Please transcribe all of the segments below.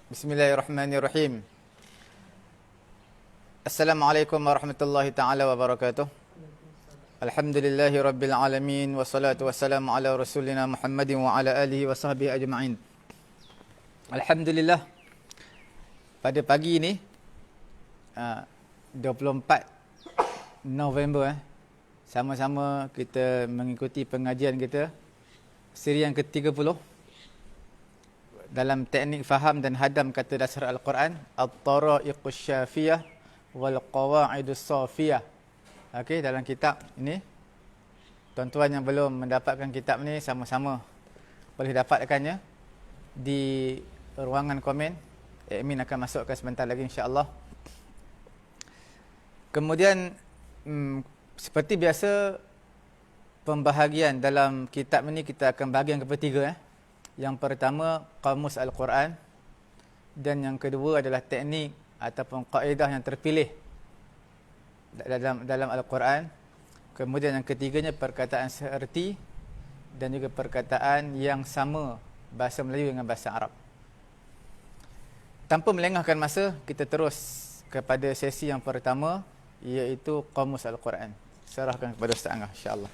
Bismillahirrahmanirrahim. Assalamualaikum warahmatullahi taala wabarakatuh. Alhamdulillahi rabbil alamin wassalatu wassalamu ala rasulina Muhammadin wa ala alihi wa sahbihi ajma'in. Alhamdulillah, pada pagi ini 24 November sama-sama kita mengikuti pengajian kita siri yang ke-30 dalam teknik faham dan hadam kata dasar Al-Quran, At-Tara'iqus Syafiyah wal Qawa'idus Safiyah. Okey, dalam kitab ini, tuan-tuan yang belum mendapatkan kitab ni sama-sama boleh dapatkannya di ruangan komen. Admin akan masukkan sebentar lagi insya-Allah. Kemudian seperti biasa, pembahagian dalam kitab ini kita akan bahagi yang ketiga. Yang pertama, Qamus Al-Quran, dan yang kedua adalah teknik ataupun kaedah yang terpilih dalam Al-Quran. Kemudian yang ketiganya, perkataan seerti dan juga perkataan yang sama bahasa Melayu dengan bahasa Arab. Tanpa melengahkan masa, kita terus kepada sesi yang pertama, iaitu Qamus Al-Quran. Serahkan kepada Ustaz Angah, insya-Allah.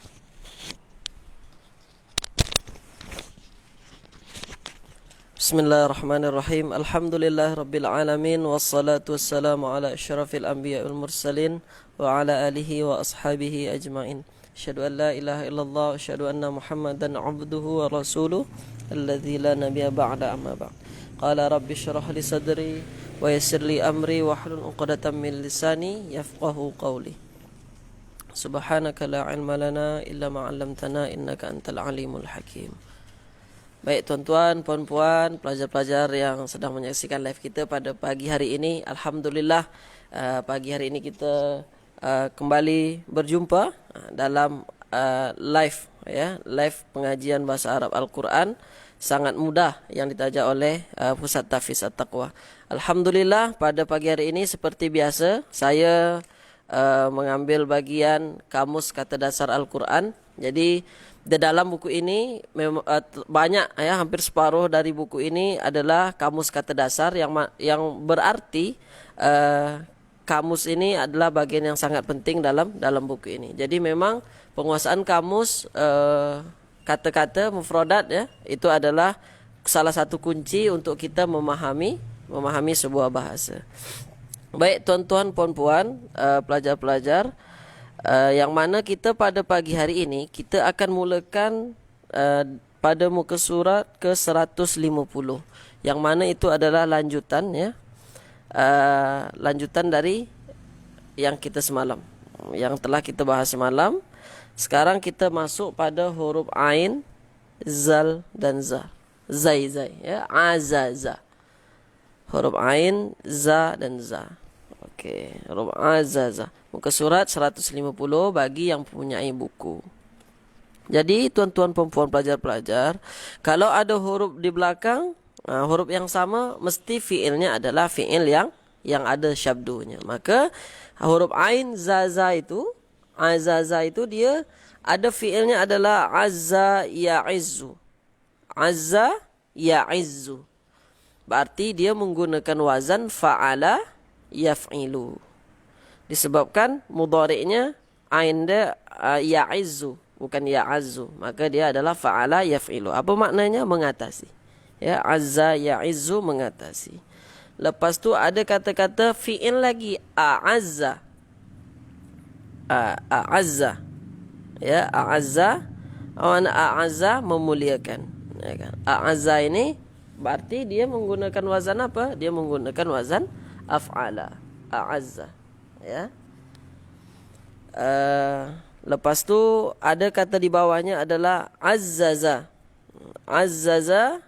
Bismillahirrahmanirrahim. Alhamdulillahirabbil alamin wassalatu wassalamu ala asyrafil anbiya'i wal mursalin wa ala alihi wa ashabihi ajmain. Asyhadu an la ilaha illallah wa asyhadu anna Muhammadan 'abduhu wa rasuluh alladzi la nabiyya ba'da amma ba'd. Qala rabbi shrah li sadri wa yassir li amri wa hlul 'uqdatam min lisani yafqahu qawli. Subhanaka la 'ilma lana illa ma 'allamtana innaka antal alimul hakim. Baik tuan-tuan, puan-puan, pelajar-pelajar yang sedang menyaksikan live kita pada pagi hari ini, alhamdulillah pagi hari ini kita kembali berjumpa dalam live pengajian bahasa Arab Al-Quran sangat mudah yang ditajak oleh Pusat Tahfiz At-Taqwa. Alhamdulillah pada pagi hari ini seperti biasa saya mengambil bagian kamus kata dasar Al-Quran. Jadi di dalam buku ini banyak hampir separuh dari buku ini adalah kamus kata dasar yang berarti kamus ini adalah bagian yang sangat penting dalam buku ini. Jadi memang penguasaan kamus kata-kata mufradat itu adalah salah satu kunci untuk kita memahami sebuah bahasa. Baik tuan-tuan, puan-puan, pelajar-pelajar, yang mana kita pada pagi hari ini kita akan mulakan pada muka surat ke 150, yang mana itu adalah lanjutan lanjutan dari yang kita semalam, yang telah kita bahas semalam. Sekarang kita masuk pada huruf ain, zal dan za. Zai azaza. Huruf ain, za dan za. Okey, huruf azaza. Muka surat 150 bagi yang mempunyai buku. Jadi tuan-tuan, perempuan, pelajar-pelajar, kalau ada huruf di belakang huruf yang sama, mesti fiilnya adalah fiil yang ada syabdunya. Maka huruf ain zaza itu, azaza itu dia ada fiilnya adalah azza ya'izzu. Azza ya'izzu. Berarti dia menggunakan wazan fa'ala yaf'ilu. Disebabkan mudhari'nya ain dia ya'izzu, bukan ya'azzu, maka dia adalah fa'ala yaf'ilu. Apa maknanya? Mengatasi. Azza ya'izzu, mengatasi. Lepas tu ada kata-kata fi'il lagi, a'azza. A'azza. A'azza. A'azza, memuliakan. A'azza ini berarti dia menggunakan wazan apa? Dia menggunakan wazan af'ala. A'azza. Lepas tu ada kata di bawahnya adalah azzaza. Azzaza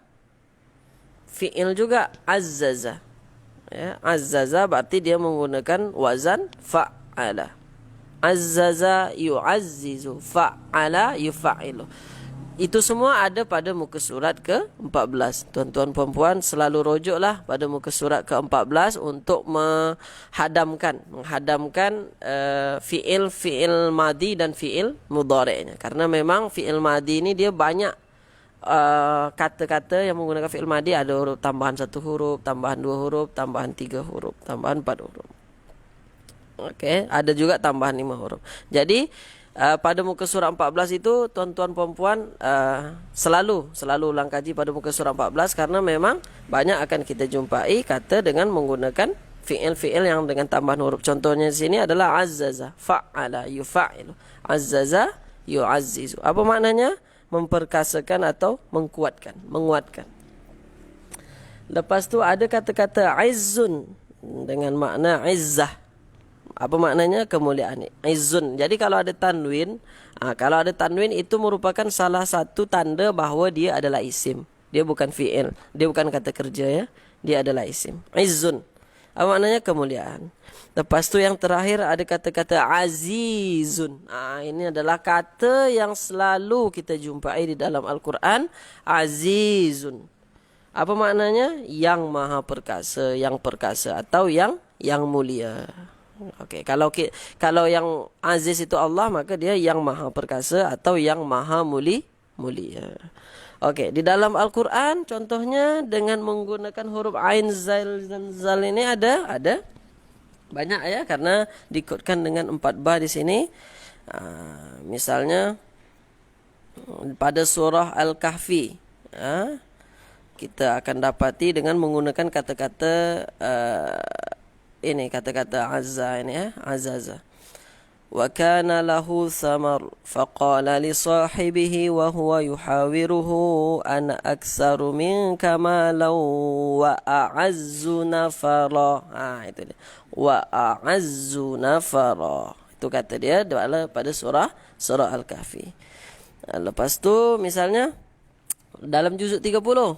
fi'il juga, azzaza. Azzaza berarti dia menggunakan wazan fa'ala. Azzaza yu'azzizu, fa'ala yufa'ilu. Itu semua ada pada muka surat ke-14. Tuan-tuan perempuan selalu rojoklah pada muka surat ke-14 untuk menghadamkan fi'il madi dan fi'il mudhari'nya. Karena memang fi'il madi ini dia banyak kata-kata yang menggunakan fi'il madi ada huruf tambahan 1 huruf, tambahan 2 huruf, tambahan 3 huruf, tambahan 4 huruf. Okey, ada juga tambahan 5 huruf. Jadi pada muka surah 14 itu tuan-tuan puan-puan selalu ulang kaji pada muka surah 14 karena memang banyak akan kita jumpai kata dengan menggunakan fi'il-fi'il yang dengan tambahan huruf. Contohnya di sini adalah azzaza, fa'ala, yufa'ilu. Azzaza, yu'azzizu. Apa maknanya? Memperkasakan atau menguatkan. Lepas tu ada kata-kata izzun dengan makna izzah. Apa maknanya? Kemuliaan. Izzun. Jadi kalau ada tanwin itu merupakan salah satu tanda bahawa dia adalah isim. Dia bukan fi'il, dia bukan kata kerja ya. Dia adalah isim. Izzun. Apa maknanya? Kemuliaan. Lepas tu yang terakhir ada kata-kata azizun. Ini adalah kata yang selalu kita jumpai di dalam Al-Quran. Azizun. Apa maknanya? Yang maha perkasa, yang perkasa atau yang mulia. Okey, kalau yang aziz itu Allah, maka dia yang maha perkasa atau yang maha mulia. Okey, di dalam Al-Quran contohnya dengan menggunakan huruf ain, zal, dan zal ini ada banyak ya, karena diikutkan dengan 4 ba di sini. Misalnya pada surah Al-Kahfi, kita akan dapati dengan menggunakan kata-kata ini, kata-kata azza ini ya, azaza. Wa kana lahu thamar faqala li sahibihi wa huwa yuhawiruhu ana aktsaru minka malan wa a'azzu nafara. Itu dia. Wa a'azzu nafara. Itu kata dia pada surah Al-Kahfi. Lepas tu misalnya dalam juzuk 30.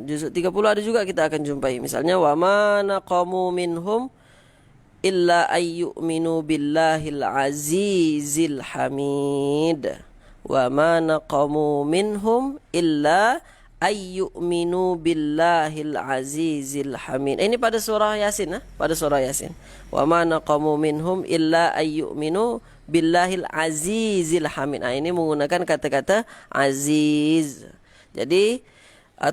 Juzuk 30 ada juga kita akan jumpai. Misalnya wa ma naqamu minhum illa ayyuminu billahil azizil hamid. Wa ma naqamu minhum illa ayyuminu billahil azizil hamid. Ini pada surah Yasin, pada surah Yasin. Wa ma naqamu minhum illa ayyuminu billahil azizil hamid. Ini menggunakan kata-kata aziz. Jadi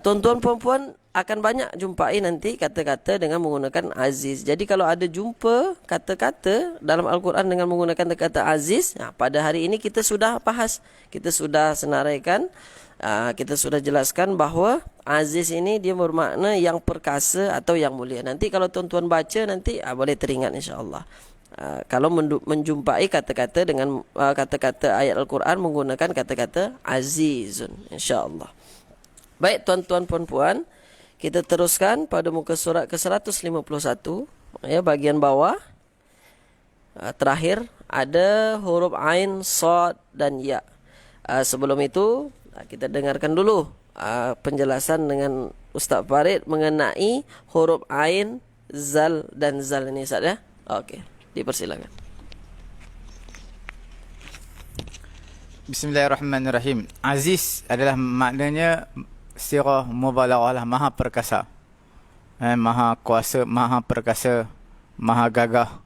tuan-tuan puan-puan akan banyak jumpai nanti kata-kata dengan menggunakan aziz. Jadi kalau ada jumpa kata-kata dalam Al-Quran dengan menggunakan kata aziz, pada hari ini kita sudah bahas, kita sudah senaraikan, kita sudah jelaskan bahawa aziz ini dia bermakna yang perkasa atau yang mulia. Nanti kalau tuan-tuan baca nanti boleh teringat insya-Allah. Kalau menjumpai kata-kata dengan kata-kata ayat Al-Quran menggunakan kata-kata azizun, insya-Allah. Baik tuan-tuan puan-puan, kita teruskan pada muka surat ke-151 ya, bagian bawah. Terakhir ada huruf ain, sad dan ya. Sebelum itu kita dengarkan dulu penjelasan dengan Ustaz Farid mengenai huruf ain, zal dan zal ini Ustaz ya. Okey, dipersilakan. Bismillahirrahmanirrahim. Aziz adalah maknanya sirah mubalaghah, maha perkasa, maha kuasa, maha perkasa, maha gagah.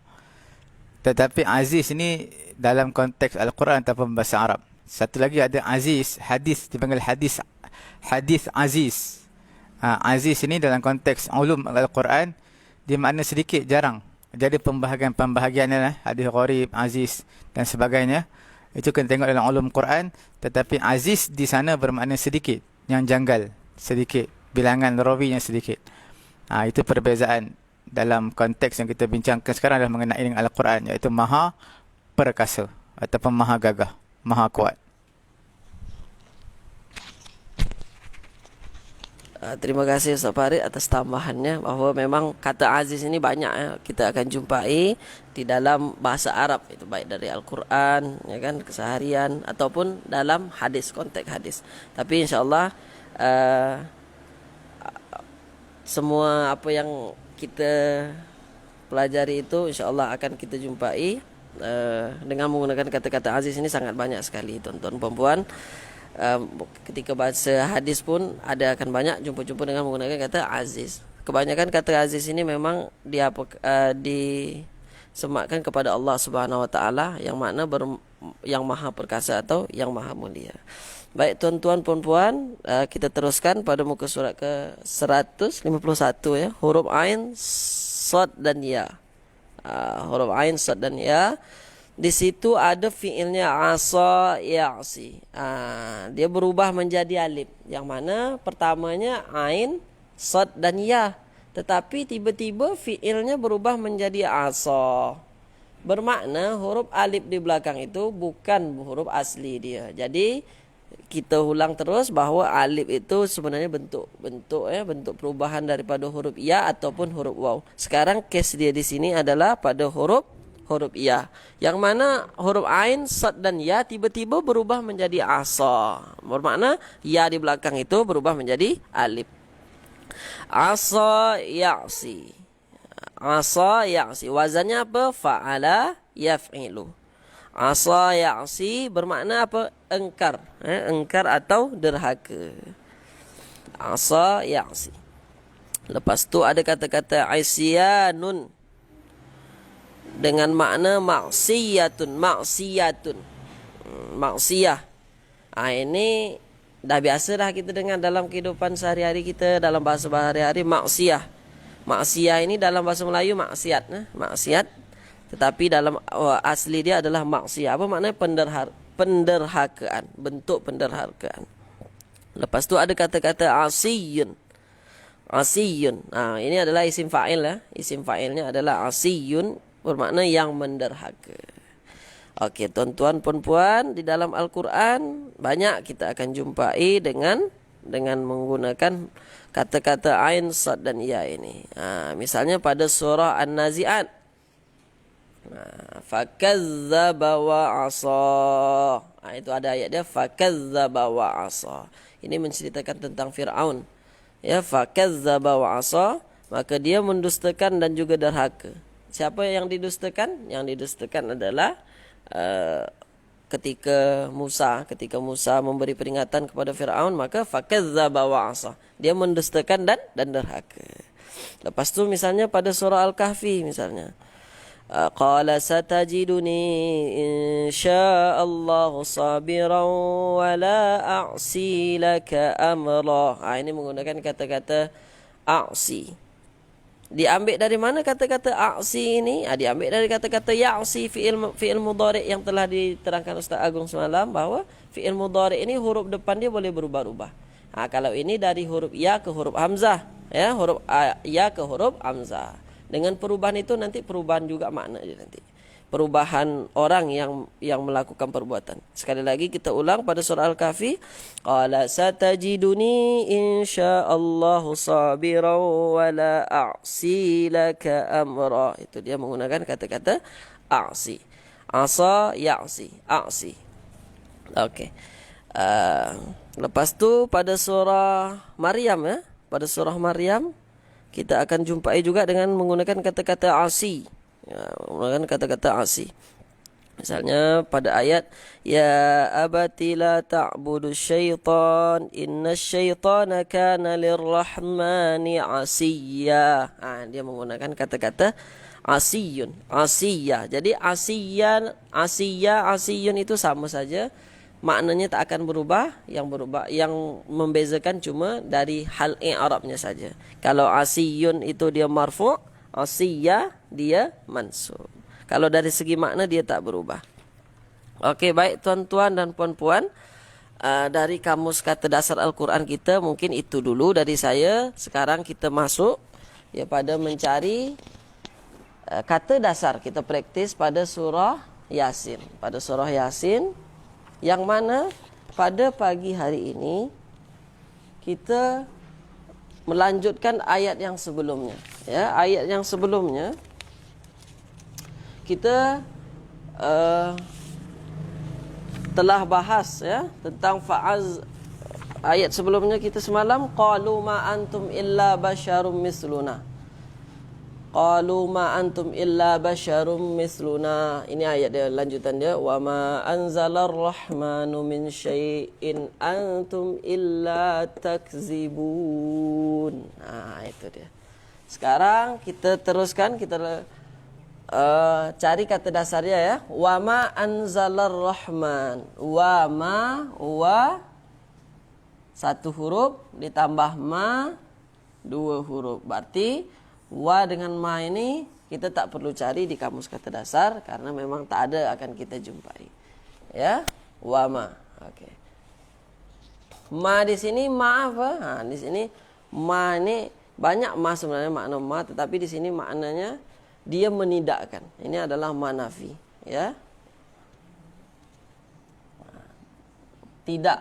Tetapi aziz ini dalam konteks Al-Quran ataupun bahasa Arab. Satu lagi ada aziz, hadis, dipanggil hadis aziz. Aziz ini dalam konteks ulum Al-Quran dia makna sedikit, jarang. Jadi pembahagian-pembahagiannya hadis gharib, aziz dan sebagainya. Itu kena tengok dalam ulum Quran. Tetapi aziz di sana bermakna sedikit, yang janggal sedikit, bilangan rawinya sedikit. Itu perbezaan dalam konteks yang kita bincangkan sekarang adalah mengenai dengan Al-Quran, iaitu maha perkasa ataupun maha gagah, maha kuat. Terima kasih Ustaz Farid atas tambahannya, bahawa memang kata aziz ini banyak ya, kita akan jumpai di dalam bahasa Arab, itu baik dari Al-Quran ya kan, keseharian ataupun dalam hadis, konteks hadis. Tapi insya-Allah semua apa yang kita pelajari itu insya-Allah akan kita jumpai dengan menggunakan kata-kata aziz ini sangat banyak sekali tuan-tuan puan-puan. Ketika bahasa hadis pun akan banyak jumpa-jumpa dengan menggunakan kata aziz. Kebanyakan kata aziz ini memang disematkan kepada Allah Subhanahu Wa Taala, yang makna yang maha perkasa atau yang maha mulia. Baik tuan-tuan puan-puan, kita teruskan pada muka surat ke 151 ya. Huruf ain, sad dan ya. Huruf ain, sad dan ya. Di situ ada fiilnya asa ya'si. Dia berubah menjadi alif. Yang mana pertamanya ain, sad dan ya. Tetapi tiba-tiba fiilnya berubah menjadi asa. Bermakna huruf alif di belakang itu bukan huruf asli dia. Jadi kita ulang terus bahawa alif itu sebenarnya bentuk perubahan daripada huruf ya ataupun huruf waw. Sekarang case dia di sini adalah pada huruf ya. Yang mana huruf ain, sad dan ya tiba-tiba berubah menjadi asa. Bermakna ya di belakang itu berubah menjadi alif. Asa ya'si. Asa ya'si. Wazannya apa? Fa'ala yaf'ilu. Asa ya'si bermakna apa? Engkar. Engkar atau derhaka. Asa ya'si. Lepas tu ada kata-kata isyanun dengan makna maksiyatun. Maksiyah. Ini dah biasa dah kita dengar dalam kehidupan sehari-hari kita, dalam bahasa sehari-hari maksiyah. Maksiyah ini dalam bahasa Melayu maksiat. Maksiat. Tetapi dalam asli dia adalah maksiyah. Apa maknanya? Penderhakaan. Bentuk penderhakaan. Lepas tu ada kata-kata asiyun. Asiyun. Ini adalah isim fa'il ya. Isim fa'ilnya adalah asiyun. Bermakna yang menderhaka. Okey, tuan-tuan puan-puan, di dalam Al-Quran banyak kita akan jumpai dengan menggunakan kata-kata ain, sad dan ya ini. Misalnya pada surah An-Nazi'at. Fakadzdzaba wa 'asa. Itu ada ayat dia fakadzdzaba wa 'asa. Ini menceritakan tentang Firaun. Ya, fakadzdzaba wa 'asa, maka dia mendustakan dan juga derhaka. Siapa yang didustakan? Yang didustakan adalah ketika Musa memberi peringatan kepada Firaun, maka fakadzdzaba wa 'asa. Dia mendustakan dan derhaka. Lepas tu misalnya pada surah Al-Kahfi misalnya. Qala satajiduni insyaallahu sabiran wa la a'si laka amra. Ini menggunakan kata-kata a'si. Diambil dari mana kata-kata a'si ini? Diambil dari kata-kata ya'si, fi'il mudhari' yang telah diterangkan Ustaz Agung semalam bahawa fi'il mudhari' ini huruf depan dia boleh berubah-ubah. Kalau ini dari huruf ya ke huruf hamzah, ya, huruf ya ke huruf hamzah. Dengan perubahan itu nanti perubahan juga makna dia nanti. Perubahan orang yang melakukan perbuatan. Sekali lagi kita ulang pada surah Al-Kahfi. Qala satajiduni insyaallahu sabiran wa la a'si laka amra. Itu dia menggunakan kata-kata a'si. Asa ya'si. A'si. Okey. Lepas tu pada surah Maryam ya. Pada surah Maryam kita akan jumpai juga dengan menggunakan kata-kata asi. Menggunakan kata-kata asi. Misalnya pada ayat ya abati la ta'budu syaitan innasyaitana kana lirrahmani asiyya. Dia menggunakan kata-kata asiyun, asiyya. Jadi asiyun itu sama saja. Maknanya tak akan berubah, yang membezakan cuma dari hal i'rabnya saja. Kalau asiyun itu dia marfu', asiyya dia mansub. Kalau dari segi makna dia tak berubah. Okey, baik tuan-tuan dan puan-puan, dari kamus kata dasar Al-Quran kita mungkin itu dulu dari saya. Sekarang kita masuk pada mencari kata dasar. Kita praktis pada surah Yasin. Pada surah Yasin, yang mana pada pagi hari ini kita melanjutkan ayat yang sebelumnya. Ya, ayat yang sebelumnya kita telah bahas ya tentang ayat sebelumnya kita semalam qalu ma antum illa basyarum misluna. Qalu ma antum illa basyarum misluna. Ini ayat dia, lanjutan dia. Wa ma anzalar rahmanu min syai'in antum illa takzibun. Itu dia. Sekarang kita teruskan, kita cari kata dasarnya ya. Wa ma anzalar rahman. Wa satu huruf ditambah ma dua huruf. Berarti wa dengan ma ini kita tak perlu cari di kamus kata dasar karena memang tak ada akan kita jumpai. Ya, wa ma. Okey. Ma di sini ma apa? Di sini ma ini banyak ma sebenarnya makna ma, tetapi di sini maknanya dia menidakkan. Ini adalah ma nafi, ya. Tidak.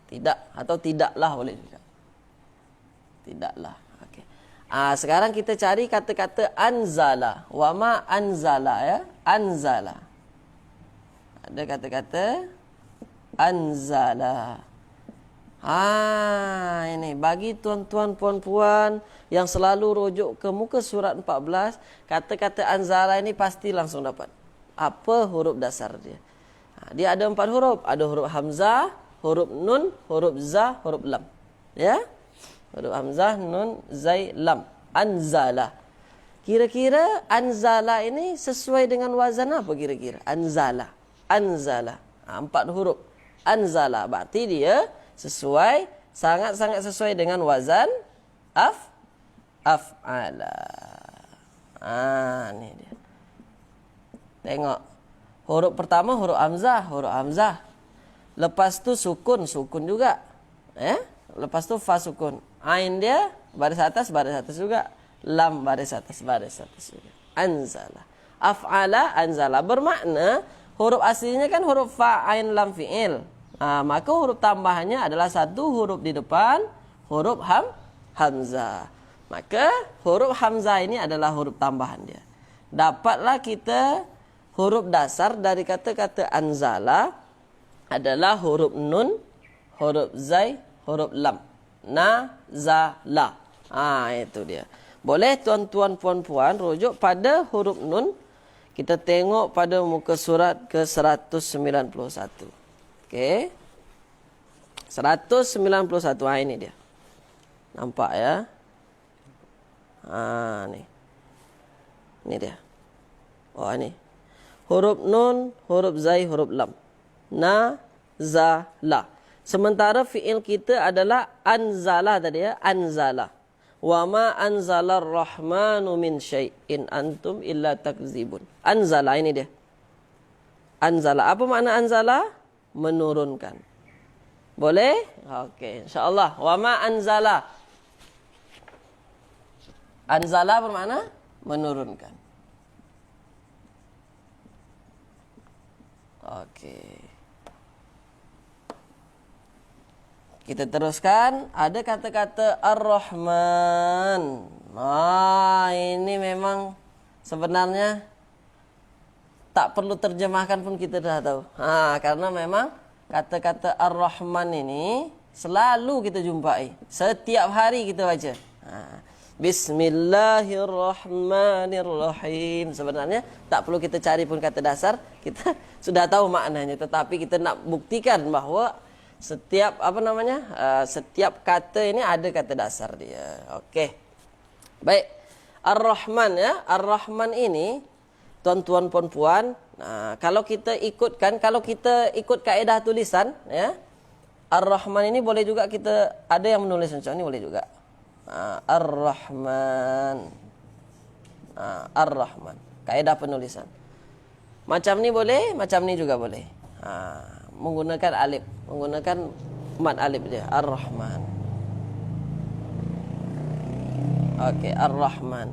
Tidak atau tidaklah boleh juga. Tidaklah. Okey. Sekarang kita cari kata-kata anzala. Wa ma anzala, ya. Anzala. Ada kata-kata anzala. Ini bagi tuan-tuan puan-puan yang selalu rujuk ke muka surat 14, kata-kata anzala ini pasti langsung dapat. Apa huruf dasar dia? Dia ada 4 huruf. Ada huruf hamzah, huruf nun, huruf za, huruf lam. Ya? Huruf hamzah, nun, zai, lam. Anzala. Kira-kira anzala ini sesuai dengan wazan apa kira-kira? Anzala. Anzala. 4 huruf. Anzala. Berarti dia sesuai, sangat-sangat sesuai dengan wazan af'ala. Ini dia. Tengok. Huruf pertama huruf hamzah, huruf hamzah. Lepas tu sukun, sukun juga. Lepas tu fa sukun. Ain dia baris atas juga. Lam baris atas juga. Anzala. Af'ala anzala bermakna huruf aslinya kan huruf fa, ain, lam, fi'il. Maka huruf tambahannya adalah satu huruf di depan huruf hamzah. Maka huruf hamzah ini adalah huruf tambahan dia. Dapatlah kita huruf dasar dari kata-kata anzala adalah huruf nun, huruf zai, huruf lam. Nazala. Itu dia. Boleh tuan-tuan puan-puan rujuk pada huruf nun. Kita tengok pada muka surat ke 191. Okey. 191. Ini dia. Nampak ya? Ni. Ini dia. Ini. Huruf nun, huruf zai, huruf lam. Nazala. Sementara fi'il kita adalah anzala tadi ya, anzala. Wa ma anzalar rahmanu min syai'in antum illa takzibun. Anzala ini dia. Anzala. Apa makna anzala? Menurunkan. Boleh? Okey, insya-Allah. Wa ma anzala. Anzala bermakna menurunkan. Okey. Kita teruskan. Ada kata-kata Ar-Rahman. Ini memang sebenarnya tak perlu terjemahkan pun kita dah tahu. Karena memang kata-kata Ar-Rahman ini selalu kita jumpai. Setiap hari kita baca. Bismillahirrahmanirrahim. Sebenarnya tak perlu kita cari pun kata dasar. Kita sudah tahu maknanya. Tetapi kita nak buktikan bahawa setiap setiap kata ini ada kata dasar dia. Okey. Baik. Ar-Rahman ya. Ar-Rahman ini tuan-tuan puan-puan, kalau kita ikut kaedah tulisan ya. Ar-Rahman ini boleh juga kita ada yang menulis macam ni boleh juga. Ar-Rahman. Ar-Rahman. Kaedah penulisan. Macam ni boleh, macam ni juga boleh. Menggunakan alif, menggunakan mat alif dia. Ar-Rahman. Okey, Ar-Rahman.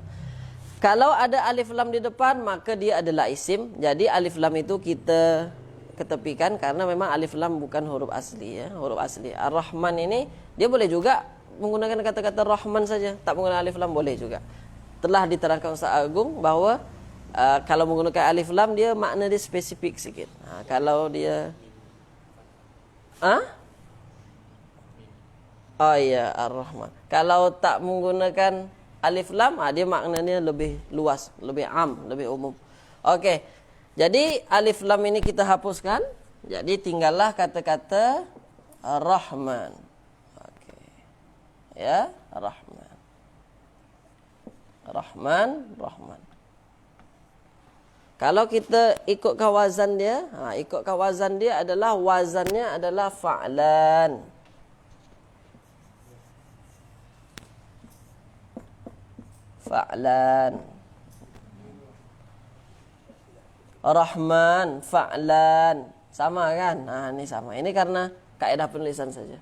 Kalau ada alif lam di depan, maka dia adalah isim. Jadi alif lam itu kita ketepikan karena memang alif lam bukan huruf asli ya, huruf asli. Ar-Rahman ini dia boleh juga menggunakan kata-kata Rahman saja, tak menggunakan alif lam boleh juga. Telah diterangkan Ustaz Agung bahawa kalau menggunakan alif lam dia makna dia spesifik sikit. Kalau dia Oh iya, Ar-Rahman. Kalau tak menggunakan alif lam, dia maknanya lebih luas, lebih am, lebih umum. Okey. Jadi alif lam ini kita hapuskan. Jadi tinggallah kata-kata Rahman. Okey. Ya, Rahman. Rahman, Rahman. Kalau kita ikutkan wazan dia, ikutkan wazan dia adalah wazannya adalah fa'lan. Fa'lan. Rahman, fa'lan. Sama kan? Ini sama. Ini karena kaedah penulisan saja.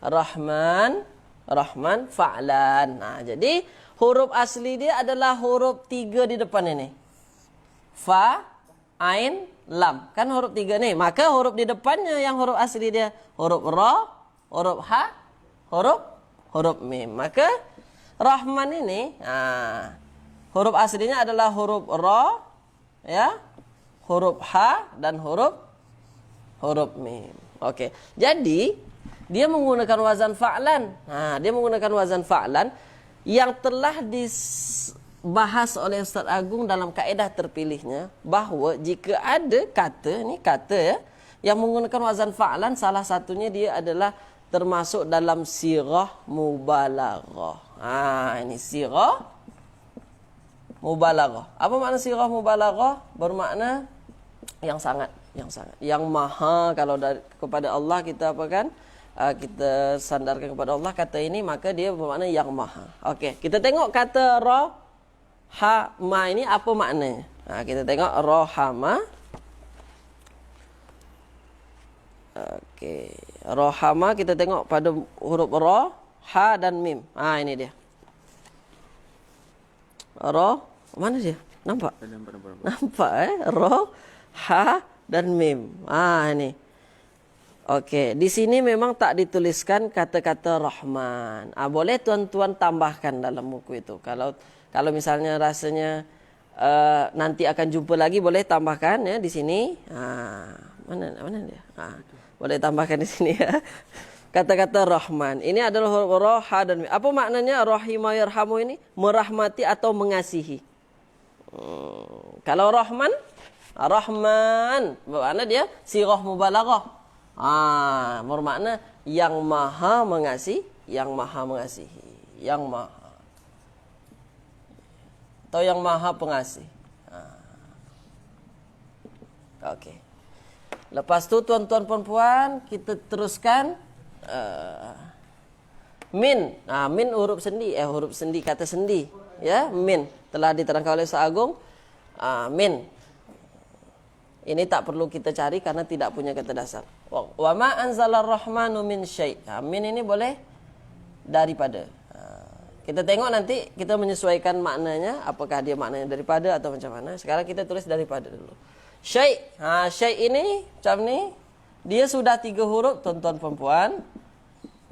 Rahman, fa'lan. Jadi huruf asli dia adalah huruf 3 di depan ini. Fa, ain, lam. Kan huruf 3 nih. Maka huruf di depannya yang huruf asli dia. Huruf ra, huruf ha, huruf mim. Maka Rahman ini, huruf aslinya adalah huruf ra, ya, huruf ha dan huruf mim. Oke. Jadi dia menggunakan wazan fa'lan. Dia menggunakan wazan fa'lan yang telah dibahas oleh Ustaz Agung dalam kaedah terpilihnya, bahwa jika ada kata, ini kata ya, yang menggunakan wazan fa'lan, salah satunya dia adalah termasuk dalam sirah mubalaghah. Ini sirah mubalaghah. Apa makna sirah mubalaghah? Bermakna yang sangat, yang maha. Kalau kepada Allah kita apa kan? Kita sandarkan kepada Allah kata ini, maka dia bermakna yang maha. Okey, kita tengok kata ra, ha, ma ini apa maknanya? Kita tengok rohama. Okey, rohama kita tengok pada huruf ra, ha dan mim. Ini dia. Ra, mana dia? Nampak? Nampak Ra, ha dan mim. Ini. Okey, di sini memang tak dituliskan kata-kata Rahman. Boleh tuan-tuan tambahkan dalam buku itu. Kalau misalnya rasanya nanti akan jumpa lagi, boleh tambahkan ya di sini. Mana dia? Boleh tambahkan di sini ya. Kata-kata Rahman. Ini adalah huruf ra, ha dan mim. Apa maknanya rahima yarhamu ini? Merahmati atau mengasihi. Kalau Rahman, bermakna dia sirah mubalaghah. Bermakna yang maha mengasihi, yang maha atau yang maha pengasih. Okey. Lepas tu tuan-tuan puan-puan, kita teruskan min. Min huruf sendi, kata sendi, ya, min telah diterangkan oleh Ustaz Agung. Min ini tak perlu kita cari karena tidak punya kata dasar. Wa ma anzalar rahmanu min syai'. Min ini boleh daripada. Kita tengok nanti, kita menyesuaikan maknanya, apakah dia maknanya daripada atau macam mana. Sekarang kita tulis daripada dulu. Syai'. Syai' ini macam ni. Dia sudah 3 huruf, tuan-tuan perempuan.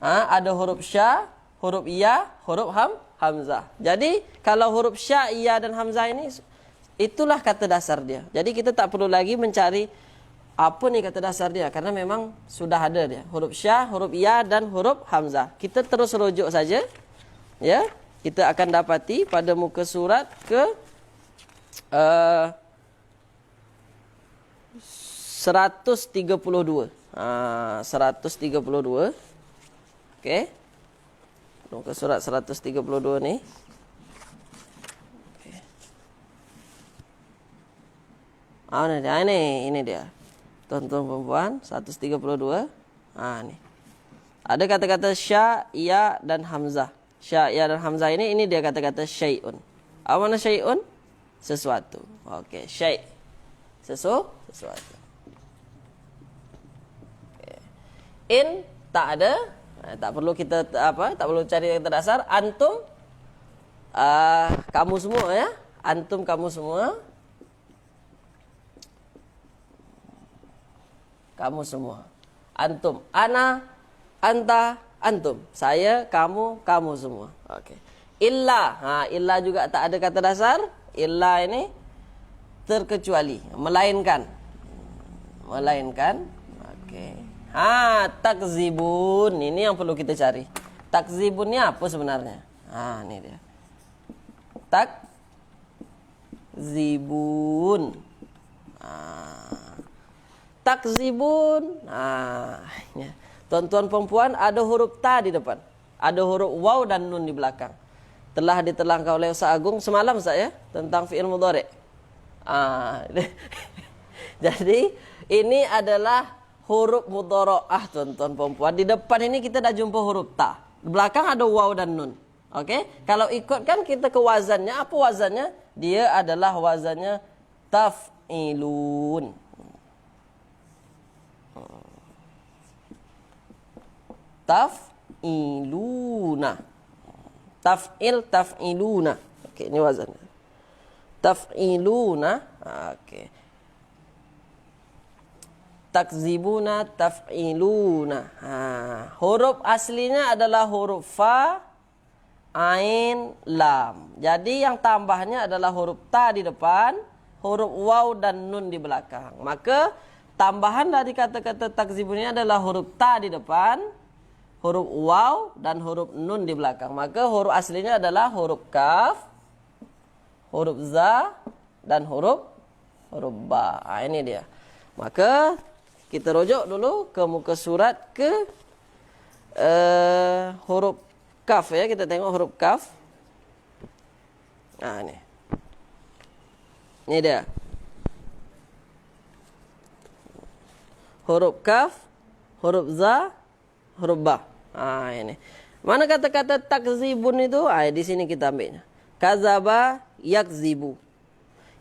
Ada huruf sya, huruf ya, huruf hamzah. Jadi kalau huruf sya, ya dan hamzah ini, itulah kata dasar dia. Jadi kita tak perlu lagi mencari apa nih kata dasar dia, karena memang sudah ada dia. Huruf sya, huruf ya dan huruf hamzah. Kita terus rujuk saja. Ya, kita akan dapati pada muka surat ke 132. 132. Okey. Muka surat 132 ni. Ini dia. Tuan-tuan perempuan, 132. Ni. Ada kata-kata sya, ya dan hamzah. Sya, ya dan hamzah ini dia kata-kata syai'un. Apa makna syai'un? Sesuatu. Okey, syai'. Sesuatu. Okay. In tak ada. Tak perlu kita tak perlu cari kata dasar. Antum kamu semua ya. Antum kamu semua. Kamu semua. Antum, ana, anta, antum. Saya, kamu semua. Okey. Illa, illa juga tak ada kata dasar. Illa ini terkecuali, melainkan. Okey. Takzibun. Ini yang perlu kita cari. Takzibun ni apa sebenarnya? Ini dia. Takzibun. Takzibun. Tuan-tuan perempuan, ada huruf ta di depan. Ada huruf waw dan nun di belakang. Telah diterangkan oleh Ustaz Agung semalam Ustaz ya, tentang fi'il mudhari'. Jadi ini adalah huruf mudharaah tuan-tuan perempuan. Di depan ini kita dah jumpa huruf ta. Di belakang ada waw dan nun. Okey? Kalau ikutkan kita ke wazannya, apa wazannya? Dia adalah wazannya taf'ilun. Taf'iluna. Taf'iluna. Okey, ini wazannya. Taf'iluna. Okey. Takzibuna, taf'iluna. Huruf aslinya adalah huruf fa, ain, lam. Jadi yang tambahnya adalah huruf ta di depan, huruf waw dan nun di belakang. Maka tambahan dari kata-kata takzibun ini adalah huruf ta di depan, huruf waw dan huruf nun di belakang. Maka huruf aslinya adalah huruf kaf, huruf za dan huruf ba. Ini dia. Maka kita rujuk dulu ke muka surat ke huruf kaf ya. Kita tengok huruf kaf. Ini. Ini dia. Huruf kaf, huruf za, huruf ba. Ini. Mana kata-kata takzibun itu? Di sini kita ambilnya. Kazaba yakzibu.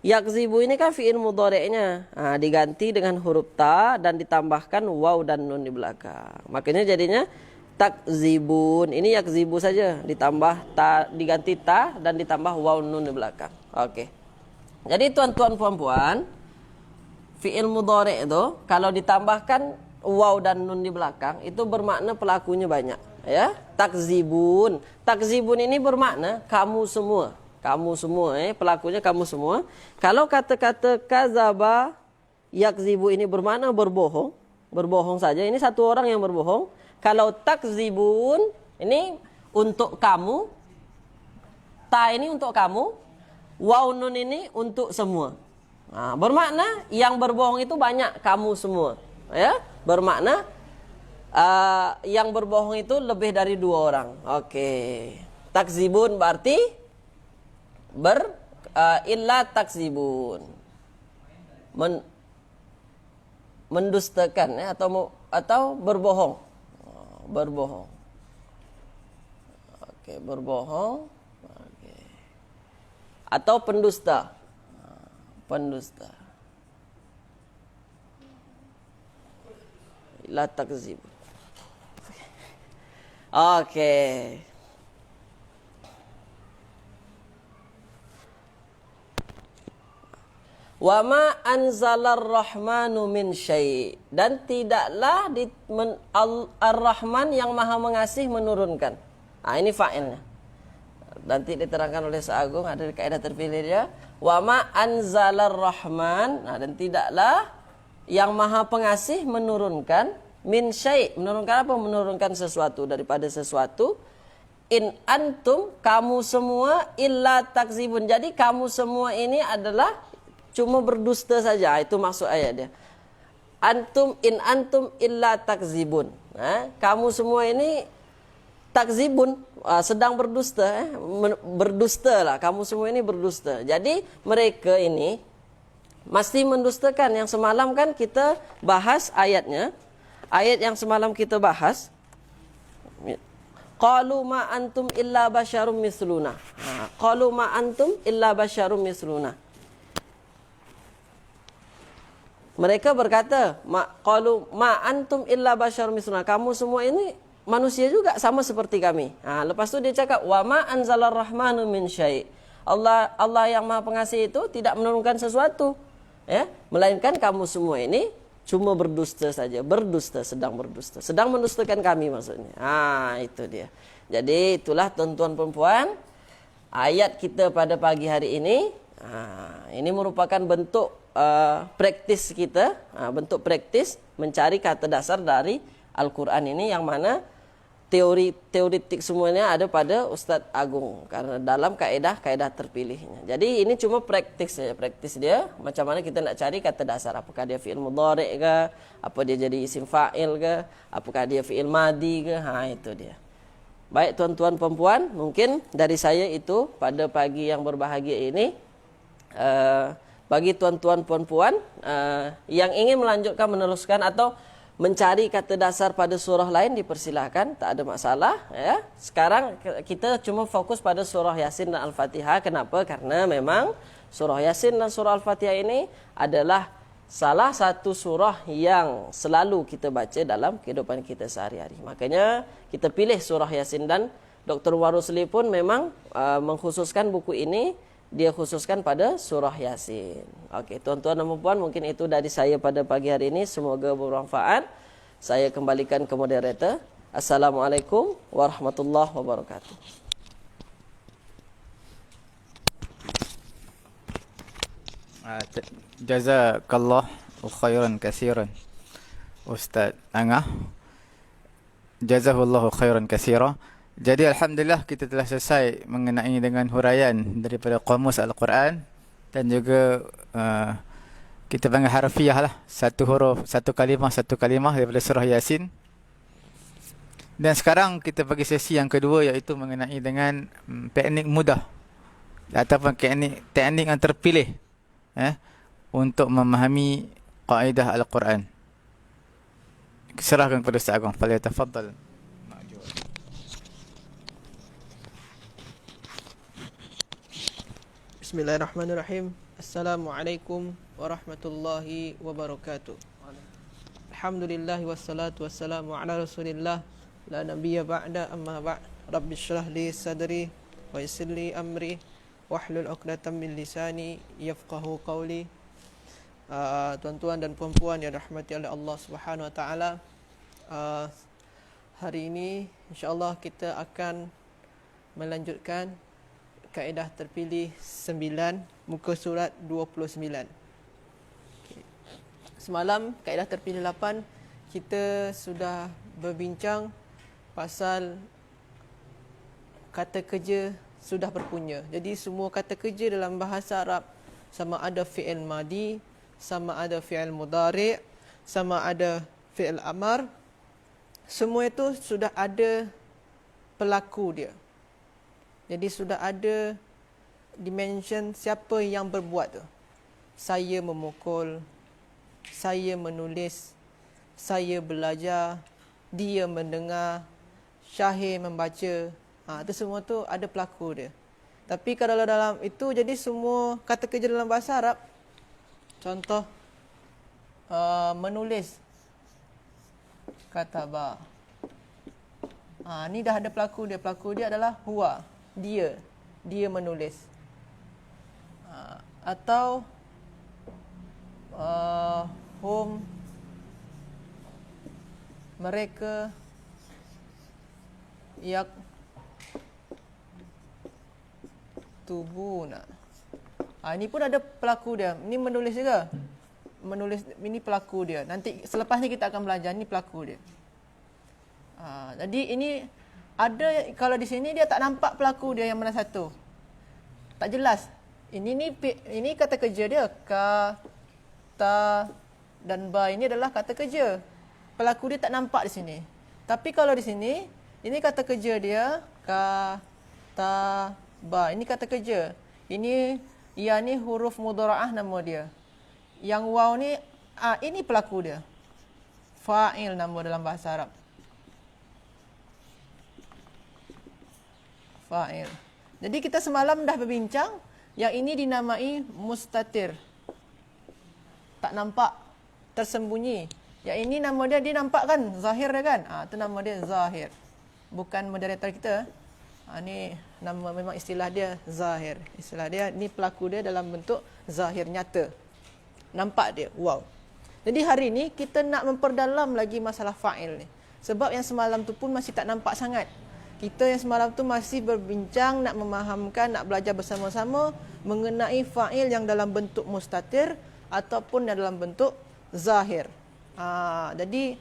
Yakzibu ini kan fi'il mudhari'nya. Diganti dengan huruf ta dan ditambahkan waw dan nun di belakang. Makanya jadinya takzibun. Ini yakzibu saja, ditambah ta, diganti ta dan ditambah waw nun di belakang. Oke. Jadi tuan-tuan puan-puan, fi'il mudhari' itu kalau ditambahkan waw dan nun di belakang itu bermakna pelakunya banyak, ya. Takzibun. Takzibun ini bermakna kamu semua. Kamu semua, pelakunya kamu semua. Kalau kata-kata kazaba yakzibu ini bermakna berbohong, berbohong saja. Ini satu orang yang berbohong. Kalau takzibun ini untuk kamu, ta ini untuk kamu, waw nun ini untuk semua. Bermakna yang berbohong itu banyak, kamu semua. Ya, bermakna yang berbohong itu lebih dari 2 orang. Oke. Takzibun berarti illa takzibun, mendustakan ya, atau berbohong, berbohong. Oke, berbohong. Oke. Atau pendusta, pendusta. Illa takzibun. Oke. Wa ma anzalar rahmanu min syai', dan tidaklah ar-Rahman yang Maha Mengasih menurunkan. Ini fa'ilnya. Nanti diterangkan oleh Seagung, ada di kaidah terpilih dia. Wa ma anzalar rahman, dan tidaklah yang Maha Pengasih menurunkan min syai'. Menurunkan apa? Menurunkan sesuatu, daripada sesuatu. In antum, kamu semua, illa takzibun. Jadi kamu semua ini adalah cuma berdusta saja. Itu maksud ayat dia. Antum in antum illa takzibun. Kamu semua ini takzibun, sedang berdusta. Berdusta lah. Kamu semua ini berdusta. Jadi mereka ini mesti mendustakan. Yang semalam kan kita bahas ayatnya. Ayat yang semalam kita bahas. Qalu ma antum illa basyarum misluna. Qalu ma antum illa basyarum misluna. Mereka berkata, qalu ma antum illa basyarum misluna. Kamu semua ini manusia juga, sama seperti kami. Lepas tu dia cakap, wa ma anzalar rahmanu min syai'. Allah yang Maha Pengasih itu tidak menurunkan sesuatu, ya, melainkan kamu semua ini cuma berdusta saja. Berdusta, sedang berdusta. Sedang mendustakan kami maksudnya. Itu dia. Jadi itulah tuan-tuan perempuan, ayat kita pada pagi hari ini. Ini merupakan bentuk praktis kita, bentuk praktis mencari kata dasar dari Al-Quran ini, yang mana teoritik semuanya ada pada Ustadz Agung karena dalam kaedah terpilihnya. Jadi ini cuma praktis dia macam mana kita nak cari kata dasar, apakah dia fi'il mudhari' ke, apa dia jadi isim fa'il ke, apakah dia fi'il madi ke. Itu dia. Baik tuan-tuan perempuan, mungkin dari saya itu pada pagi yang berbahagia ini bagi tuan-tuan puan-puan yang ingin meneruskan atau mencari kata dasar pada surah lain dipersilakan, tak ada masalah ya. Sekarang kita cuma fokus pada surah Yasin dan Al-Fatihah. Kenapa? Karena memang surah Yasin dan surah Al-Fatihah ini adalah salah satu surah yang selalu kita baca dalam kehidupan kita sehari-hari. Makanya kita pilih surah Yasin, dan Dr. Warusli pun memang mengkhususkan buku ini, dia khususkan pada surah Yasin. Okey, tuan-tuan dan puan, mungkin itu dari saya pada pagi hari ini. Semoga bermanfaat. Saya kembalikan ke moderator. Assalamualaikum warahmatullahi wabarakatuh. Jazakallah khairan katsiran Ustaz Angah. Jazahullahu khairan katsira. Jadi alhamdulillah kita telah selesai mengenai dengan huraian daripada Qamus Al-Quran, dan juga kita panggil harfiah lah, satu huruf, satu kalimah daripada surah Yasin. Dan sekarang kita bagi sesi yang kedua, iaitu mengenai dengan teknik mudah ataupun teknik yang terpilih untuk memahami kaedah Al-Quran. Serahkan kepada Ustaz Agong. Falyatafaddal. Bismillahirrahmanirrahim. Assalamualaikum warahmatullahi wabarakatuh. Alhamdulillah wassalatu wassalamu ala Rasulillah la nabiyya ba'da, amma ba'd. Rabbi shrah li sadri wa yassir li amri wahlul 'uqdatam min lisani yafqahu qawli. Tuan-tuan dan puan-puan yang dirahmati oleh Allah Subhanahu wa taala, hari ini insya-Allah kita akan melanjutkan kaedah terpilih 9, muka surat 29. Semalam kaedah terpilih 8 kita sudah berbincang pasal kata kerja sudah berpunya. Jadi semua kata kerja dalam bahasa Arab, sama ada fi'il madi, sama ada fi'il mudhari', sama ada fi'il amar, semua itu sudah ada pelaku dia. Jadi sudah ada dimension siapa yang berbuat tu. Saya memukul, saya menulis, saya belajar, dia mendengar, Syahir membaca. Itu semua tu ada pelaku dia. Tapi kalau dalam itu, jadi semua kata kerja dalam bahasa Arab, contoh menulis, kataba. Ni dah ada pelaku dia. Pelaku dia adalah huwa, dia menulis. Atau hum, mereka, yaktubuna. Ini pun ada pelaku dia. Ini menulis juga. Menulis, ini pelaku dia. Nanti selepas ni kita akan belajar ni pelaku dia. Jadi ini ada, kalau di sini dia tak nampak pelaku dia yang mana satu. Tak jelas. Ini kata kerja dia. Ka, ta dan ba, ini adalah kata kerja. Pelaku dia tak nampak di sini. Tapi kalau di sini, ini kata kerja dia. Ka, ta, ba. Ini kata kerja. Ini, ya ni huruf mudhara'ah nama dia. Yang waw ni, ini pelaku dia. Fa'il nama dalam bahasa Arab. Fa'il. Jadi kita semalam dah berbincang, yang ini dinamai mustatir. Tak nampak, tersembunyi. Yang ini nama dia nampak kan? Zahir dia kan? Itu nama dia zahir. Bukan moderator kita. Ni nama, memang istilah dia zahir. Istilah dia, ni pelaku dia dalam bentuk zahir, nyata. Nampak dia, wow. Jadi hari ni kita nak memperdalam lagi masalah fa'il ni. Sebab yang semalam tu pun masih tak nampak sangat. Kita yang semalam tu masih berbincang, nak memahamkan, nak belajar bersama-sama mengenai fa'il yang dalam bentuk mustatir ataupun yang dalam bentuk zahir. Jadi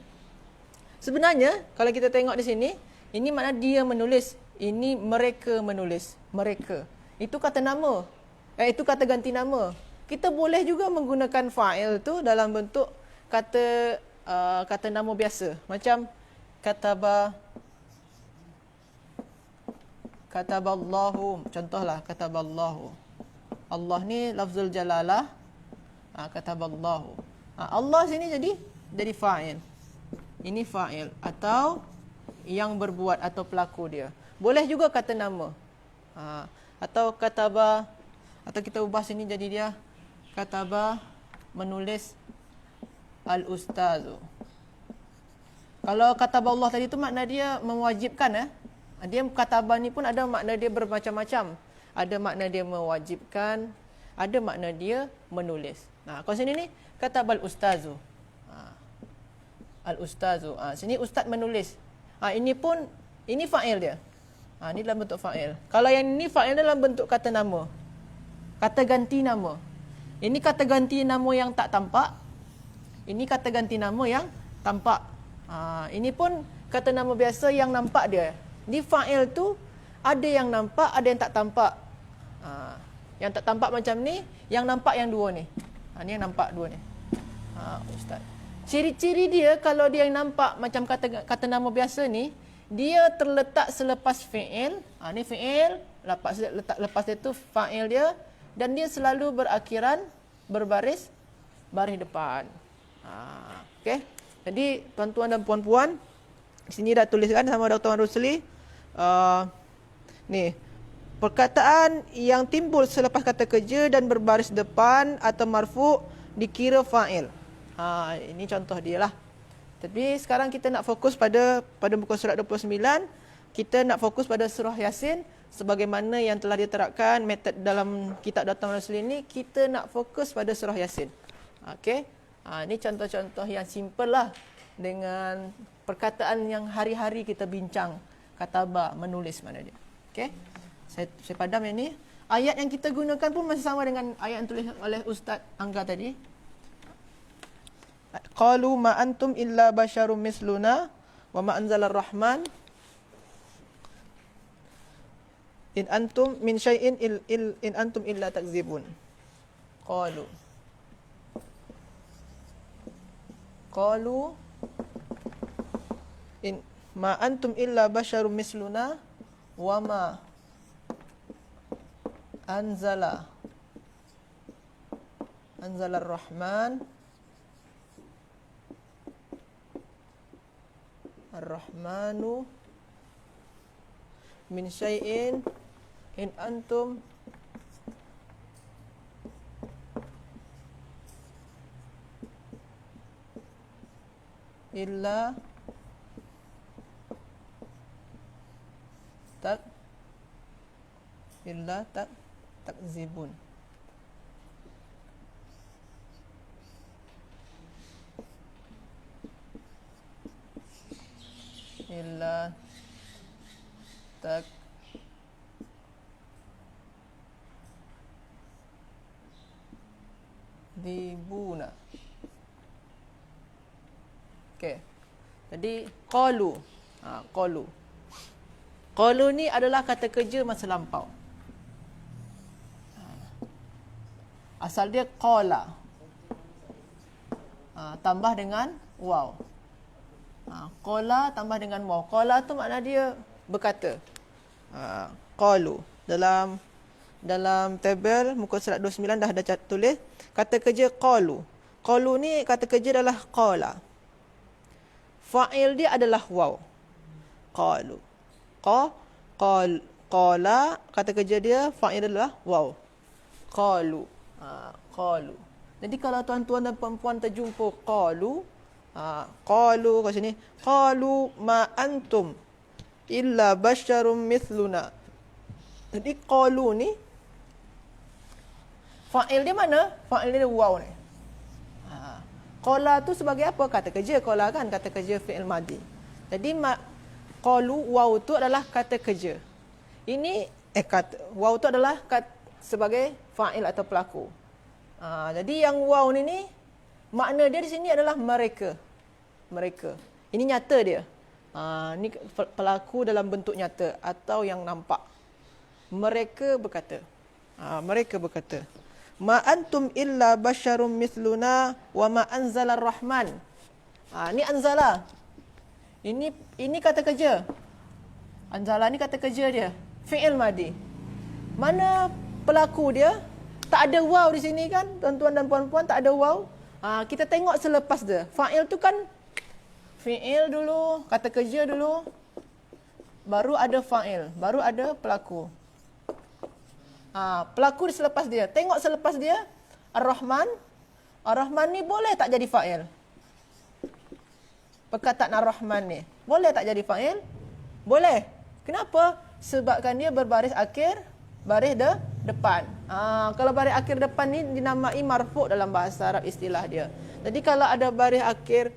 sebenarnya kalau kita tengok di sini, ini makna dia menulis, ini mereka menulis, mereka. Itu kata nama. Itu kata ganti nama. Kita boleh juga menggunakan fa'il tu dalam bentuk kata kata nama biasa. Macam kataballahu. Contohlah kataballahu. Allah ni lafzul jalalah, Kataballahu. Allah sini jadi fa'il. Ini fa'il atau yang berbuat atau pelaku dia. Boleh juga kata nama. Atau kataba, atau kita ubah sini jadi dia kataba, menulis al-ustazu. Kalau kataba Allah tadi tu makna dia mewajibkan. Dia kataba ni pun ada makna dia bermacam-macam. Ada makna dia mewajibkan, ada makna dia menulis. Kalau sini ni katabal ustazu. Al-ustazu. Sini ustaz menulis. Ini pun ini fa'il dia. Ini dalam bentuk fa'il. Kalau yang ini fa'il dalam bentuk kata nama. Kata ganti nama. Ini kata ganti nama yang tak tampak. Ini kata ganti nama yang tampak. Ini pun kata nama biasa yang nampak dia. Di fa'il tu ada yang nampak, ada yang tak tampak. Yang tak tampak macam ni, yang nampak yang dua ni. Ni yang nampak dua ni. Ustaz. Ciri-ciri dia kalau dia yang nampak macam kata nama biasa ni, dia terletak selepas fi'il. Ni fi'il, lepas itu fa'il dia, dan dia selalu berakhiran baris depan. Okey. Jadi tuan-tuan dan puan-puan, sini dah tuliskan sama Dr. Rusli. Ni perkataan yang timbul selepas kata kerja dan berbaris depan atau marfu' dikira fa'il. Ini contoh dia lah. Tapi sekarang kita nak fokus pada muka surat 29. Kita nak fokus pada surah Yasin. Sebagaimana yang telah diterapkan metod dalam kitab Dr. Rusli ini, kita nak fokus pada surah Yasin. Okey. Ini contoh-contoh yang simple lah. Dengan perkataan yang hari-hari kita bincang. Kataba, menulis mana dia. Okey. Saya padam yang ni. Ayat yang kita gunakan pun masih sama dengan ayat yang tulis oleh Ustaz Angga tadi. Qalu ma antum illa basyarum misluna wa ma anzalar rahman in antum min syai'in in antum illa takzibun. Qalu in ma antum illa basyarum misluna wa ma anzalar rahman ar-rahmanu min syai'in in antum illa takzibun. Illa takzibuna. Okey. Jadi qalu. Qalu ni adalah kata kerja masa lampau. Asal dia qala. Tambah dengan waw. Qala tambah dengan waw. Qala tu makna dia berkata. Qalu. Dalam tabel muka surat 29 dah ada tulis kata kerja qalu. Qalu ni kata kerja adalah qala. Fa'il dia adalah waw. Qalu. Qala kata kerja dia fa'il adalah waw. Qalu. Qalu. Jadi kalau tuan-tuan dan puan-puan terjumpa qalu, qalu kat sini, qalu ma antum illa basyarum mithluna. Jadi qalu ni fa'il dia mana? Fa'il dia waw ni. Qala tu sebagai apa? Kata kerja. Qala kan kata kerja fi'il madi. Jadi qalu waw tu adalah kata kerja. Ini waw tu adalah sebagai fa'il atau pelaku. Jadi yang waw ni makna dia di sini adalah mereka. Ini nyata dia. Ini pelaku dalam bentuk nyata atau yang nampak. Mereka berkata. Ma antum illa basyarum mithluna wa ma anzalar rahman. Ini anzala. Ini kata kerja. Anzala ni kata kerja dia. Fi'il madi. Mana pelaku dia? Tak ada waw di sini kan, tuan-tuan dan puan-puan, tak ada waw. Kita tengok selepas dia. Fa'il tu kan fi'il dulu, kata kerja dulu. Baru ada fa'il, baru ada pelaku. Pelaku selepas dia. Tengok selepas dia, Ar-Rahman. Ar-Rahman ni boleh tak jadi fa'il? Perkataan Ar-Rahman ni. Boleh tak jadi fa'il? Boleh. Kenapa? Sebabkan dia berbaris akhir, baris depan. Kalau baris akhir depan ni dinamai marfu' dalam bahasa Arab istilah dia. Jadi kalau ada baris akhir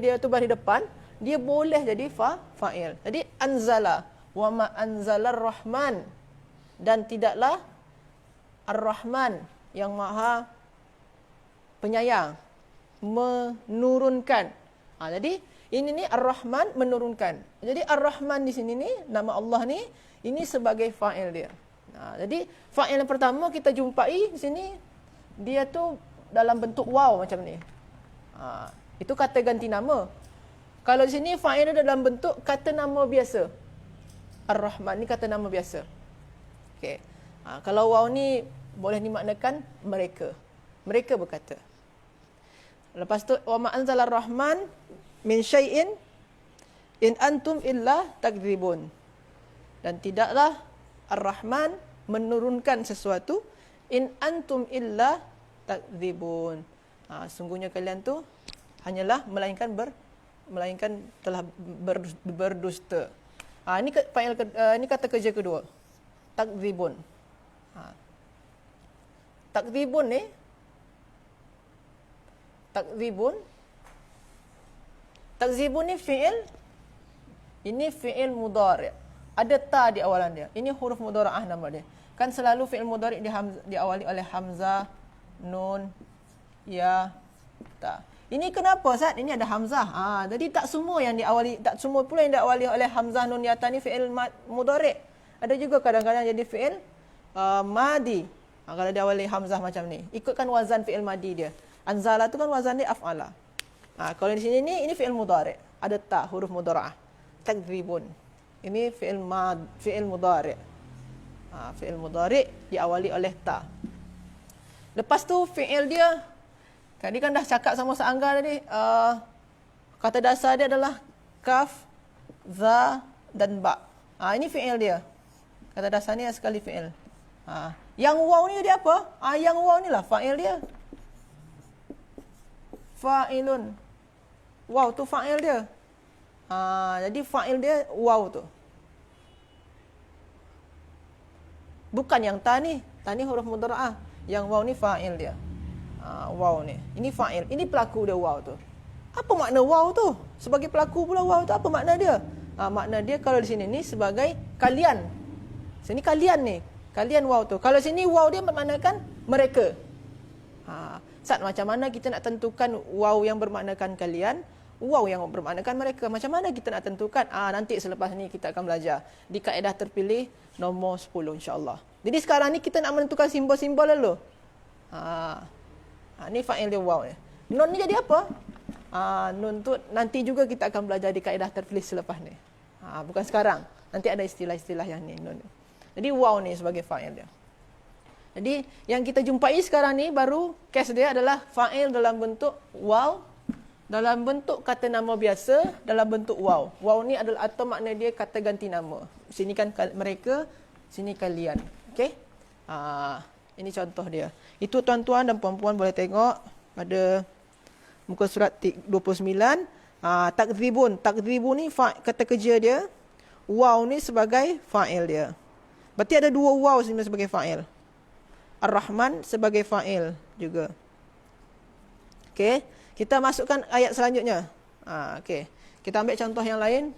dia tu baris depan, dia boleh jadi fa'il. Jadi anzala wa ma anzalar rahman, dan tidaklah Ar-Rahman yang Maha Penyayang menurunkan. Jadi ini ni Ar-Rahman menurunkan. Jadi Ar-Rahman di sini ni, nama Allah ni, ini sebagai fa'il dia. Jadi fa'il yang pertama kita jumpai di sini, dia tu dalam bentuk waw macam ni. Itu kata ganti nama. Kalau di sini fa'il dia dalam bentuk kata nama biasa. Ar-Rahman ni kata nama biasa. Okey. Kalau waw ni boleh dimaknakan mereka. Mereka berkata. Lepas tu wa ma anzalar rahman min syai'in in antum illa takdzibun. Dan tidaklah Ar-Rahman menurunkan sesuatu in antum illa takdzibun. Sungguhnya kalian tu hanyalah melainkan telah berdusta. Ini kata kerja kedua. Takdzibun. Takdzibun ni Takdzibun ni fi'il. Ini fi'il mudhari'. Ada ta di awalan dia. Ini huruf mudhara'ah nama dia. Kan selalu fi'il mudhari' diawali oleh hamzah, nun, ya, ta. Ini kenapa Ustaz? Ini ada hamzah. Jadi tak semua pula yang diawali oleh hamzah, nun, ya, ta ni fi'il mudhari'. Ada juga kadang-kadang jadi fi'il madi. Kalau diawali hamzah macam ni, ikutkan wazan fi'il madi dia. Anzala tu kan wazan dia af'ala. Kalau di sini ni, ini fi'il mudhari'. Ada ta, huruf mudhara'ah. Takdzibun. Ini fi'il mudhari'. Fi'il mudhari' diawali oleh ta. Lepas tu fi'il dia, tadi kan dah cakap sama Seangga tadi, kata dasar dia adalah kaf, za dan ba. Ini fi'il dia. Kata dasar ni sekali fi'il. Yang waw ni dia apa? Yang waw ni lah fa'il dia. Fa'ilun. Waw tu fa'il dia. Jadi fa'il dia waw tu. Bukan yang ta ni. Ta ni huruf mudhara'ah. Yang waw ni fa'il dia. Waw ni. Ini fa'il. Ini pelaku dia waw tu. Apa makna waw tu? Sebagai pelaku pula waw tu apa makna dia? Makna dia kalau di sini ni sebagai kalian. Sini kalian ni. Kalian waw tu. Kalau sini waw dia bermaknakan mereka. Ustaz, macam mana kita nak tentukan waw yang bermaknakan kalian, waw yang bermaknakan mereka? Macam mana kita nak tentukan? Nanti selepas ni kita akan belajar di kaedah terpilih nombor 10 insya-Allah. Jadi sekarang ni kita nak menentukan simbol-simbol dulu. Ni fa'il dia waw ni. Nun ni jadi apa? Nun tu nanti juga kita akan belajar di kaedah terpilih selepas ni. Bukan sekarang. Nanti ada istilah-istilah yang ni nun. Jadi waw ni sebagai fa'il dia. Jadi yang kita jumpai sekarang ni baru kes dia adalah fa'il dalam bentuk waw, dalam bentuk kata nama biasa, dalam bentuk waw. Waw ni adalah atau makna dia kata ganti nama. Sini kan mereka, sini kalian. Okey? Ini contoh dia. Itu tuan-tuan dan puan-puan boleh tengok pada muka surat 29. Takdzibun. Takdzibun ni kata kerja dia. Waw ni sebagai fa'il dia. Berarti ada dua waw sebagai fa'il. Ar-Rahman sebagai fa'il juga. Okey, kita masukkan ayat selanjutnya. Okey. Kita ambil contoh yang lain.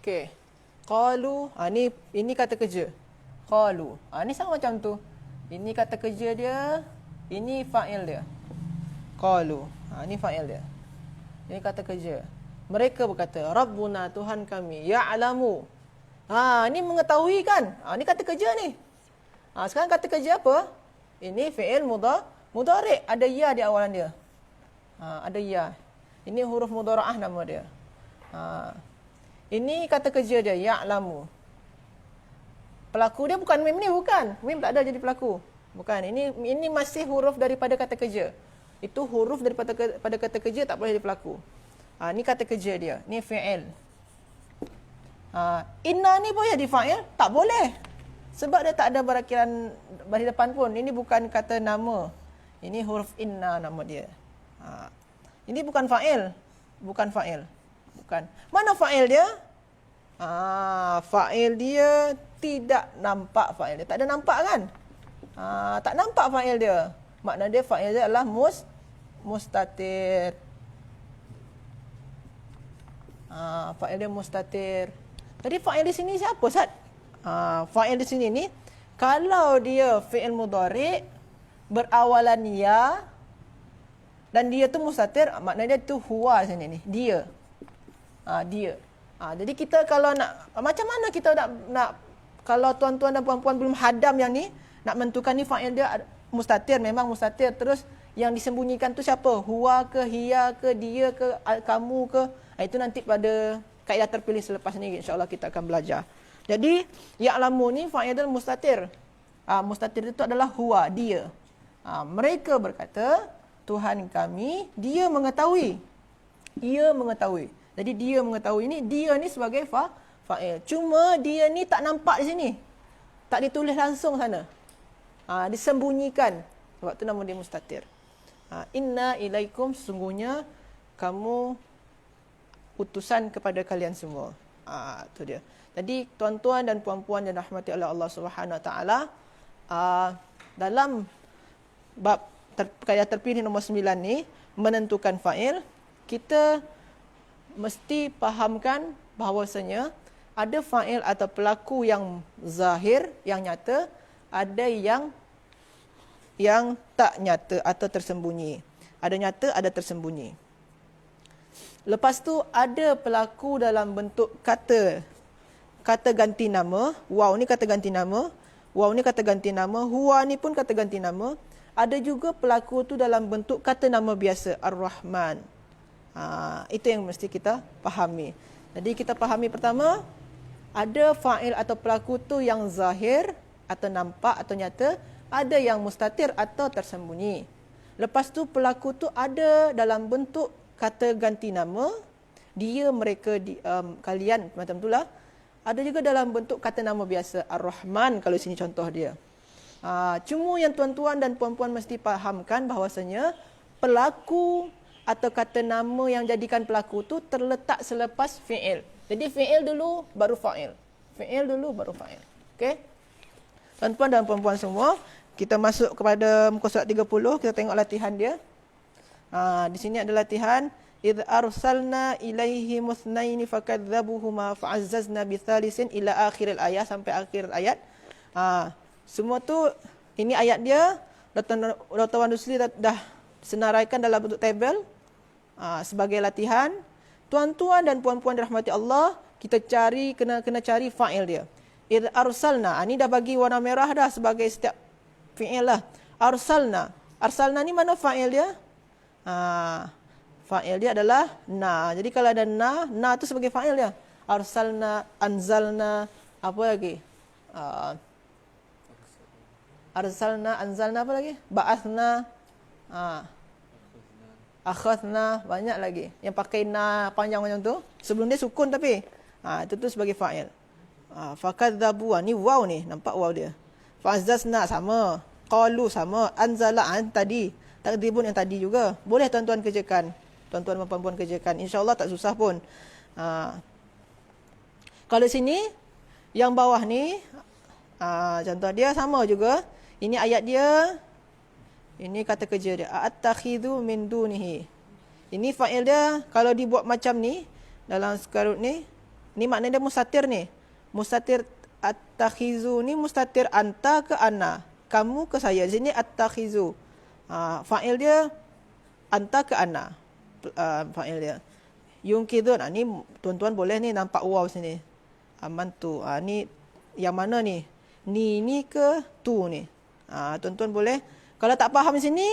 Okey. Qalu, ini kata kerja. Qalu. Ni sama macam tu. Ini kata kerja dia, ini fa'il dia. Qalu. Ini fa'il dia. Ini kata kerja. Mereka berkata, Rabbuna, Tuhan kami, ya'lamu. Ni mengetahui kan? Ni kata kerja ni. Sekarang kata kerja apa? Ini fi'il mudhari'. Ada ya di awalan dia. Ada ya. Ini huruf mudhara'ah nama dia. Ini kata kerja dia, ya'lamu. Pelaku dia bukan mim ni, bukan. Mim tak ada jadi pelaku. Bukan. Ini masih huruf daripada kata kerja. Itu huruf daripada kata kerja, tak boleh jadi pelaku. Ni kata kerja dia. Ni fi'il. Inna ni boleh jadi fa'il? Tak boleh. Sebab dia tak ada barakiran baris depan pun. Ini bukan kata nama. Ini huruf inna nama dia. Ini bukan fa'il. Bukan fa'il. Bukan. Mana fa'il dia? Fa'il dia tidak nampak fa'il dia. Tak ada nampak kan? Tak nampak fa'il dia. Makna dia fa'il dia adalah mustatir. Fa'il dia mustatir. Jadi fa'il di sini siapa, Ustaz? Fa'il di sini ni, kalau dia fi'il mudhari' berawalan ya dan dia tu mustatir, maknanya dia tu huwa sini ni. Dia. Dia. Jadi kita kalau nak, macam mana kita nak kalau tuan-tuan dan puan-puan belum hadam yang ni, nak menentukan ni fa'il dia mustatir, memang mustatir. Terus yang disembunyikan tu siapa? Huwa ke, hiya ke, dia ke, kamu ke? Itu nanti pada kaedah terpilih selepas ni, insya-Allah kita akan belajar. Jadi ya'lamu ni fa'il dia mustatir. Mustatir itu adalah huwa, dia. Mereka berkata, Tuhan kami, dia mengetahui. Ia mengetahui. Jadi dia mengetahui ni, dia ni sebagai fa'il. Cuma dia ni tak nampak di sini. Tak ditulis langsung sana. Disembunyikan. Sebab tu nama dia mustatir. Inna ilaikum, sesungguhnya kamu utusan kepada kalian semua. Tu dia. Jadi tuan-tuan dan puan-puan yang dirahmati oleh Allah Subhanahu Wa Taala, dalam bab kaedah terpilih nombor 9 ni, menentukan fa'il, kita mesti fahamkan bahawasanya ada fa'il atau pelaku yang zahir, yang nyata, ada yang tak nyata atau tersembunyi. Ada nyata, ada tersembunyi. Lepas tu ada pelaku dalam bentuk kata ganti nama. Waw ni kata ganti nama. Waw ni kata ganti nama. Huwa ni pun kata ganti nama. Ada juga pelaku tu dalam bentuk kata nama biasa. Ar-Rahman. Itu yang mesti kita fahami. Jadi kita fahami pertama, ada fa'il atau pelaku tu yang zahir atau nampak atau nyata, ada yang mustatir atau tersembunyi. Lepas tu pelaku tu ada dalam bentuk kata ganti nama, dia, mereka, kalian, macam itulah. Ada juga dalam bentuk kata nama biasa, Ar-Rahman kalau sini contoh dia. Cuma yang tuan-tuan dan puan-puan mesti fahamkan bahawasanya pelaku atau kata nama yang jadikan pelaku tu terletak selepas fi'il. Jadi fi'il dulu baru fa'il. Fi'il dulu baru fa'il. Okey? Tuan-tuan dan puan-puan semua, kita masuk kepada muka surat 30, kita tengok latihan dia. Di sini ada latihan. Idh arsalna ilaihi muthnaini fakadzabuhuma fa'azzazna bithalisin ila akhiril ayat, sampai akhir ayat. Semua tu, ini ayat dia. Dr. Wan Dusli dah senaraikan dalam bentuk tabel sebagai latihan. Tuan-tuan dan puan-puan dirahmati Allah, kita cari, kena cari fa'il dia. Idh arsalna, ini dah bagi warna merah dah sebagai setiap fi'il lah. Arsalna. Arsalna ni mana fa'il dia? Fa'il dia adalah na. Jadi kalau ada na tu sebagai fa'il dia. Arsalna, anzalna, apa lagi? Arsalna, anzalna, apa lagi? Ba'athna, akhadna, banyak lagi. Yang pakai na panjang macam tu. Sebelum dia sukun tapi. Itu tu sebagai fa'il. Fakadzabu, ni waw ni. Nampak waw dia. Fa'azzazna sama. Qalu sama. Anzala tadi. Takdibun yang tadi juga. Boleh tuan-tuan kerjakan. Tuan-tuan dan puan-puan kerjakan. InsyaAllah tak susah pun. Kalau sini, yang bawah ni, contoh dia sama juga. Ini ayat dia. Ini kata kerja dia. Attakhidhu min dunihi. Ini fa'il dia. Kalau dibuat macam ni, dalam sekarut ni, Ni makna dia mustatir ni. Mustatir attakhizu ni mustatir anta ke ana. Kamu ke saya. Di sini attakhizu. Fa'il dia anta ke ana. Fa'il dia. Yungkidun. Ni tuan-tuan boleh ni nampak waw sini. Amantu. Ni yang mana ni? Ni ke tu ni? Tuan-tuan boleh. Kalau tak faham di sini,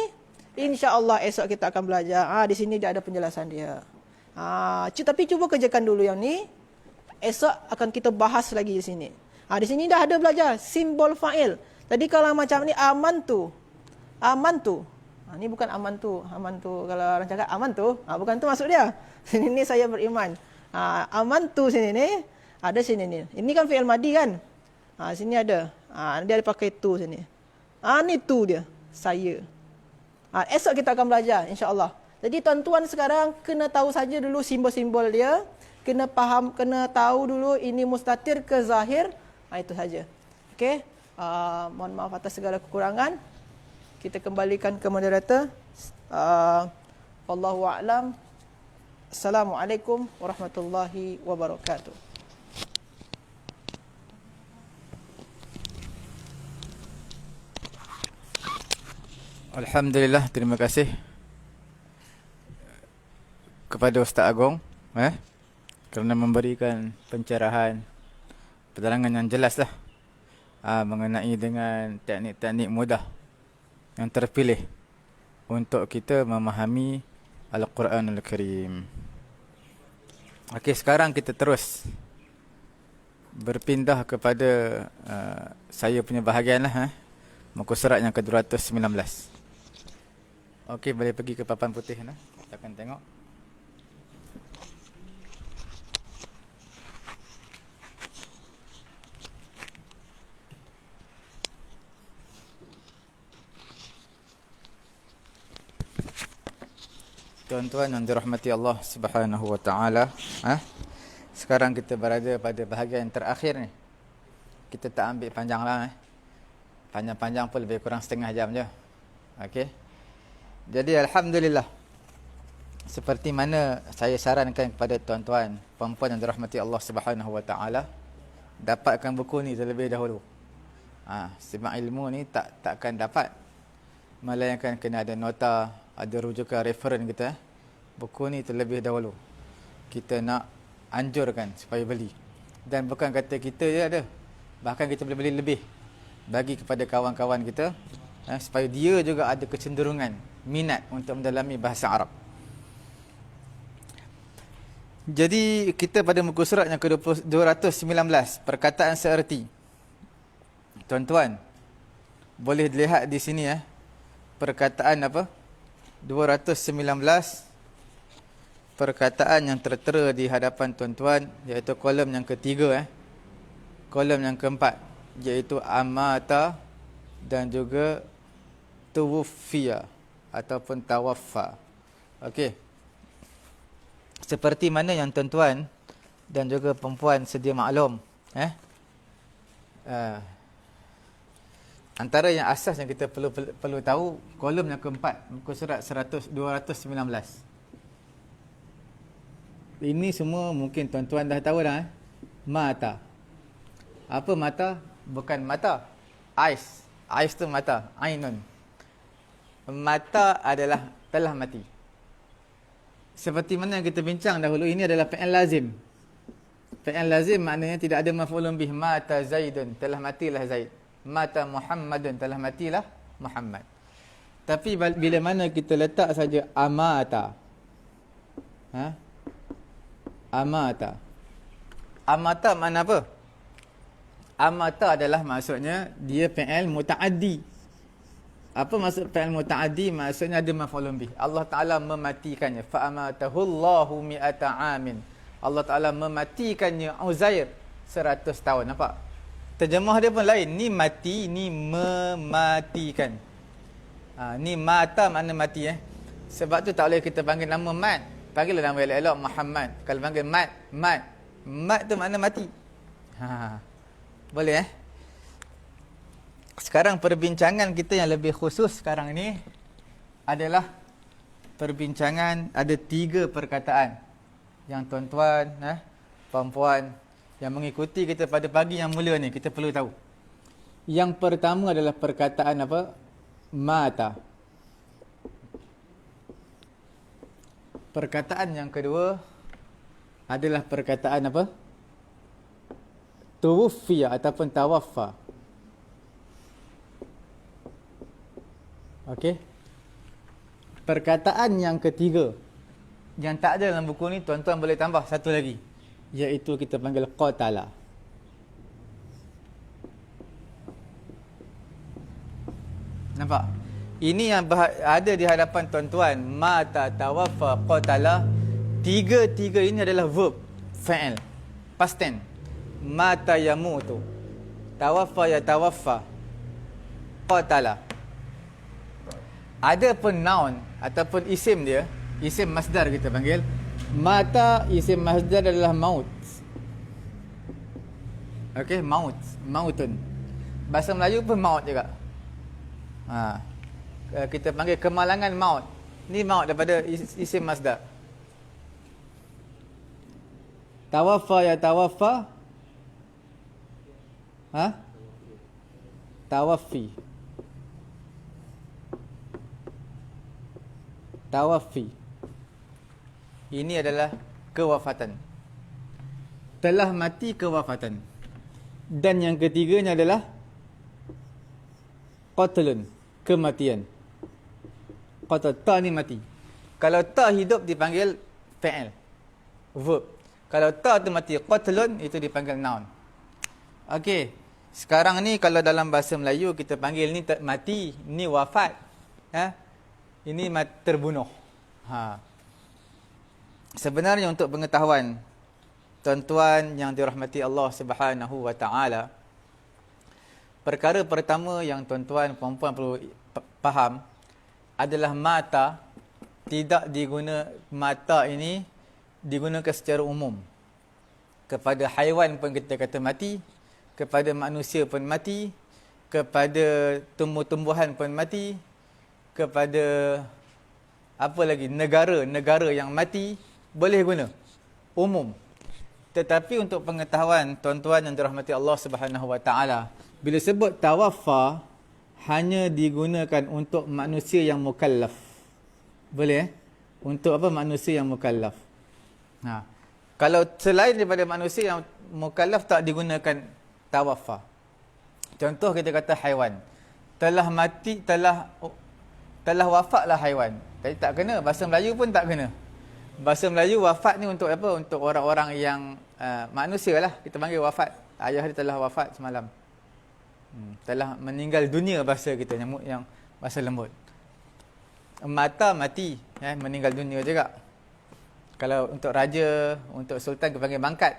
insya-Allah esok kita akan belajar. Di sini dia ada penjelasan dia. Tapi cuba kerjakan dulu yang ni. Esok akan kita bahas lagi di sini. Di sini dah ada belajar simbol fa'il. Tadi kalau macam ni amantu. Amantu. Ni bukan amantu. Amantu kalau orang cakap amantu, bukan tu maksud dia. Sini ni saya beriman. Amantu sini ni. Ada sini ni. Ini kan fi'il madi kan? Sini ada. Dia ada pakai tu sini. Ni tu dia. Saya. Esok kita akan belajar insya-Allah. Jadi tuan-tuan sekarang kena tahu saja dulu simbol-simbol dia. Kena faham, kena tahu dulu ini mustatir ke zahir. Itu saja. Okey. Mohon maaf atas segala kekurangan. Kita kembalikan ke moderator. Wallahu a'lam. Assalamualaikum warahmatullahi wabarakatuh. Alhamdulillah, terima kasih kepada Ustaz Agong kerana memberikan pencerahan, penerangan yang jelas lah mengenai dengan teknik-teknik mudah yang terpilih untuk kita memahami Al-Quranul Karim. Okey, sekarang kita terus berpindah kepada saya punya bahagian lah, muka surat yang ke-219. Okey, boleh pergi ke papan putih nah. Kita akan tengok. Tuan-tuan yang dirahmati Allah Subhanahu wa taala, sekarang kita berada pada bahagian terakhir ni. Kita tak ambil panjang lah, panjang-panjang pun lebih kurang setengah jam je. Okey. Jadi alhamdulillah, seperti mana saya sarankan kepada tuan-tuan puan-puan yang dirahmati Allah Subhanahu wa taala, dapatkan buku ni terlebih dahulu. Sebab ilmu ni takkan dapat melainkan kena ada nota, ada rujukan referen kita. Buku ni terlebih dahulu kita nak anjurkan supaya beli. Dan bukan kata kita je ada, bahkan kita boleh beli lebih bagi kepada kawan-kawan kita, supaya dia juga ada kecenderungan, minat untuk mendalami bahasa Arab. Jadi kita pada muka surat yang ke-219, perkataan seerti. Tuan-tuan boleh dilihat di sini perkataan apa? 219, perkataan yang tertera di hadapan tuan-tuan, iaitu kolom yang ketiga, kolom yang keempat, iaitu amata dan juga tuwfiya ataupun tawaffa. Okey. Seperti mana yang tuan-tuan dan juga perempuan sedia maklum, antara yang asas yang kita perlu tahu, kolom yang keempat, muka surat 219. Ini semua mungkin tuan-tuan dah tahu dah. Mata. Apa mata? Bukan mata. Ais. Ais tu mata. Ainun. Mata adalah telah mati. Seperti mana yang kita bincang dahulu, ini adalah fi'il lazim. Fi'il lazim maknanya tidak ada maf'ulun bih. Mata Zaidun, telah matilah Zaid. Mata Muhammadun, telah matilah Muhammad. Tapi bila mana kita letak saja amata, amata. Amata makna apa? Amata adalah maksudnya dia fi'il muta'addi. Apa maksud fi'il muta'addi? Maksudnya ada maf'ulun bih. Allah Ta'ala mematikannya. Fa'amatahullahu mi'ata amin. Allah Ta'ala mematikannya Uzair 100 tahun. Nampak? Terjemah dia pun lain. Ni mati, ni mematikan. Ni mata makna mati. Sebab tu tak boleh kita panggil nama Mat. Panggillah nama elok-elok Muhammad. Kalau panggil Mat, Mat. Mat tu makna mati. Boleh Sekarang perbincangan kita yang lebih khusus sekarang ni adalah perbincangan, ada 3 perkataan yang tuan-tuan puan-puan yang mengikuti kita pada pagi yang mulia ni, kita perlu tahu. Yang pertama adalah perkataan apa? Mata. Perkataan yang kedua adalah perkataan apa? Tuwuffiya ataupun tawaffa. Okey. Perkataan yang ketiga yang tak ada dalam buku ni, tuan-tuan boleh tambah satu lagi, iaitu kita panggil qatala. Nampak? Ini yang ada di hadapan tuan-tuan. Mata, tawaffa, qatala. Tiga-tiga ini adalah verb, fa'il, past tense. Mata yamutu, tawaffa yatawaffa, qatala. Ada pun noun ataupun isim dia, isim masdar kita panggil. Mata isim masdar adalah maut. Okey, maut, mautun. Bahasa Melayu pun maut juga. Kita panggil kemalangan maut. Ni maut daripada isim masdar. Tawaffa ya tawaffa. Tawaffi. Tawaffi. Ini adalah kewafatan. Telah mati kewafatan. Dan yang ketiganya adalah qatlun, kematian. Qatl, ta ni mati. Kalau ta hidup dipanggil fa'il, verb. Kalau ta tu mati, qatlun, itu dipanggil noun. Okey. Sekarang ni kalau dalam bahasa Melayu kita panggil ni mati, ni wafat. Ini terbunuh. Sebenarnya untuk pengetahuan tuan-tuan yang dirahmati Allah Subhanahu wa taala, perkara pertama yang tuan-tuan puan-puan perlu faham adalah mata mata ini digunakan secara umum. Kepada haiwan pun kita kata mati, kepada manusia pun mati, kepada tumbuh-tumbuhan pun mati, kepada apa lagi, negara yang mati boleh guna umum. Tetapi untuk pengetahuan tuan-tuan yang dirahmati Allah Subhanahu wa taala, bila sebut tawaffa hanya digunakan untuk manusia yang mukallaf. Boleh untuk apa? Manusia yang mukallaf. Kalau selain daripada manusia yang mukallaf tak digunakan tawaffa. Contoh kita kata haiwan telah mati, telah wafatlah haiwan. Tapi tak kena, bahasa Melayu pun tak kena. Bahasa Melayu wafat ni untuk apa? Untuk orang-orang yang manusia lah. Kita panggil wafat. Ayah dia telah wafat semalam. Telah meninggal dunia bahasa kita, yang bahasa lembut. Mata mati, meninggal dunia juga. Kalau untuk raja, untuk sultan kita panggil mangkat.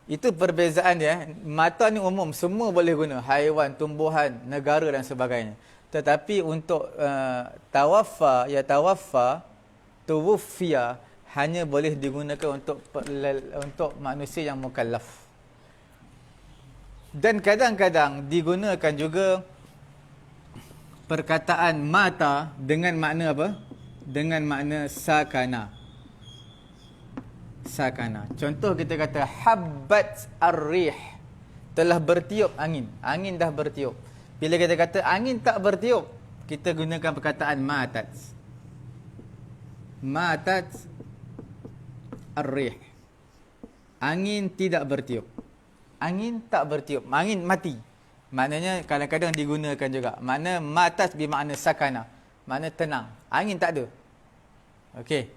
Itu perbezaan dia. Mata ni umum, semua boleh guna. Haiwan, tumbuhan, negara dan sebagainya. Tetapi untuk tawaffa, ya tawaffa, tuwuffiya hanya boleh digunakan untuk manusia yang mukallaf. Dan kadang-kadang digunakan juga perkataan mata dengan makna apa? Dengan makna sakana. Sakana. Contoh kita kata habbat ar-rih, telah bertiup angin. Angin dah bertiup. Bila kita kata angin tak bertiup, kita gunakan perkataan matat. Matat ar-rih. Angin tidak bertiup. Angin tak bertiup. Angin mati. Maknanya kadang-kadang digunakan juga. Makna matat bermakna sakana. Makna tenang. Angin tak ada. Okey.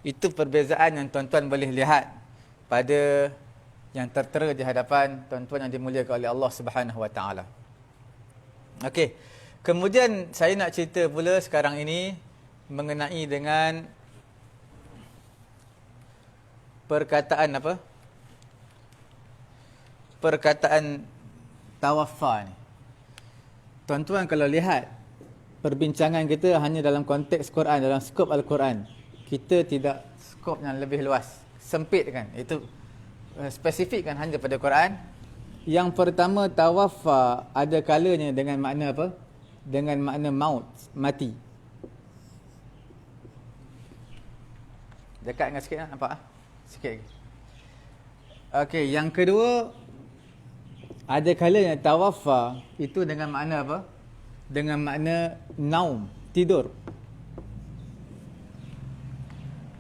Itu perbezaan yang tuan-tuan boleh lihat pada yang tertera di hadapan tuan-tuan yang dimuliakan oleh Allah Subhanahu wa taala. Okey. Kemudian saya nak cerita pula sekarang ini mengenai dengan perkataan apa? Perkataan tawaffa ni. Tuan-tuan kalau lihat perbincangan kita hanya dalam konteks Quran, dalam skop Al-Quran. Kita tidak skop yang lebih luas, sempit kan. Itu spesifik kan hanya pada Quran. Yang pertama tawaffa ada kalanya dengan makna apa? Dengan makna maut, mati. Dekat dengan sikit nampak sikit lagi. Okey, yang kedua, ada kalanya tawaffa itu dengan makna apa? Dengan makna naum, tidur.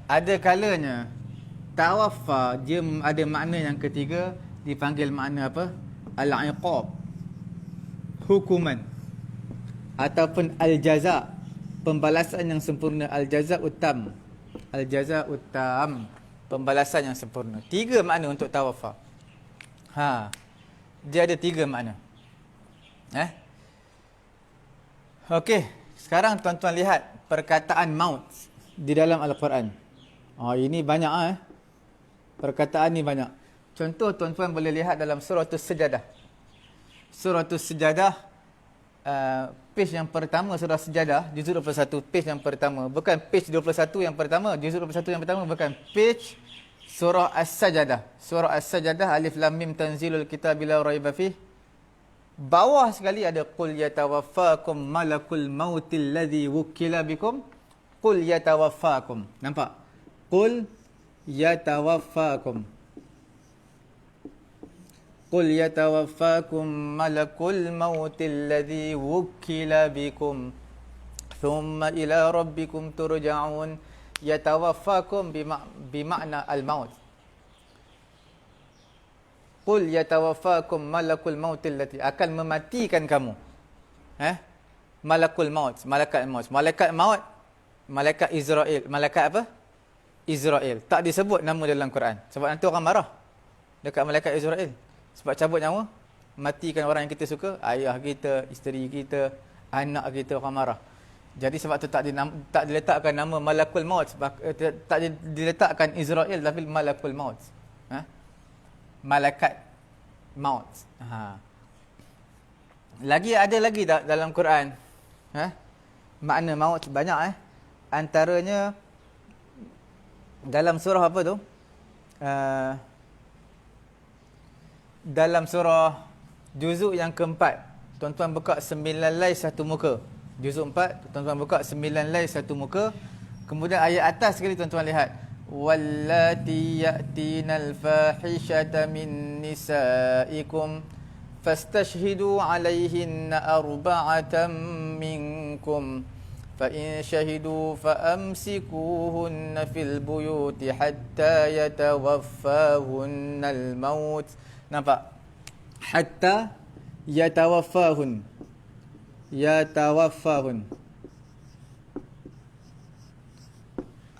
Ada kalanya tawaffa dia ada makna yang ketiga, dipanggil makna apa? Al-iqab, hukuman, ataupun al-jaza, pembalasan yang sempurna. Al-jaza utam, al-jaza utam, pembalasan yang sempurna. 3 makna untuk tawaffa. Dia ada 3 makna. Okey, sekarang tuan-tuan lihat perkataan maut di dalam Al-Quran. Ini banyak perkataan ni banyak. Contoh tuan-tuan boleh lihat dalam surah As-Sajadah. Surah As-Sajadah, page yang pertama surah Sajadah, juzuk 21, page yang pertama. Bukan page 21 yang pertama, juzuk 21 yang pertama, bukan. Page surah As-Sajadah. Surah As-Sajadah, alif lam mim tanzilul kitabi la raiba fih. Bawah sekali ada qul yatawaffakum malakul mautil ladzi wukila bikum. Qul yatawaffakum. Nampak? Qul yatawaffakum. Qul yatawaffakum malakul mautil ladzi wukila bikum. Thumma ila rabbikum turja'un. Yatawaffakum bimakna al-maut. Qul yatawaffakum malakul mautil ladzi, akan mematikan kamu. Malakul maut, malaikat maut. Malaikat maut, malaikat Israel. Malaikat apa? Israel. Tak disebut nama dalam Quran. Sebab nanti orang marah dekat malaikat Israel. Sebab cabut nyawa, matikan orang yang kita suka, ayah kita, isteri kita, anak kita, orang marah. Jadi sebab tu tak diletakkan nama malakul maut, tak diletakkan Israel, tapi malakul maut. Malaikat maut. Ada lagi dalam Quran. Makna maut banyak. Antaranya dalam surah apa tu? Dalam surah juzuk yang keempat. Tuan-tuan buka 9 lai 1 muka. Juzuk 4, tuan-tuan buka 9 lai 1 muka. Kemudian ayat atas sekali tuan-tuan lihat. Wallati ya'tinal fahishata min nisaikum fastashhidu 'alayhinna arba'atan minkum fa in shahidu fa amsikuhunna fil buyuti hatta yatawaffahunnal maut. Nampak? Hatta yatawaffahun.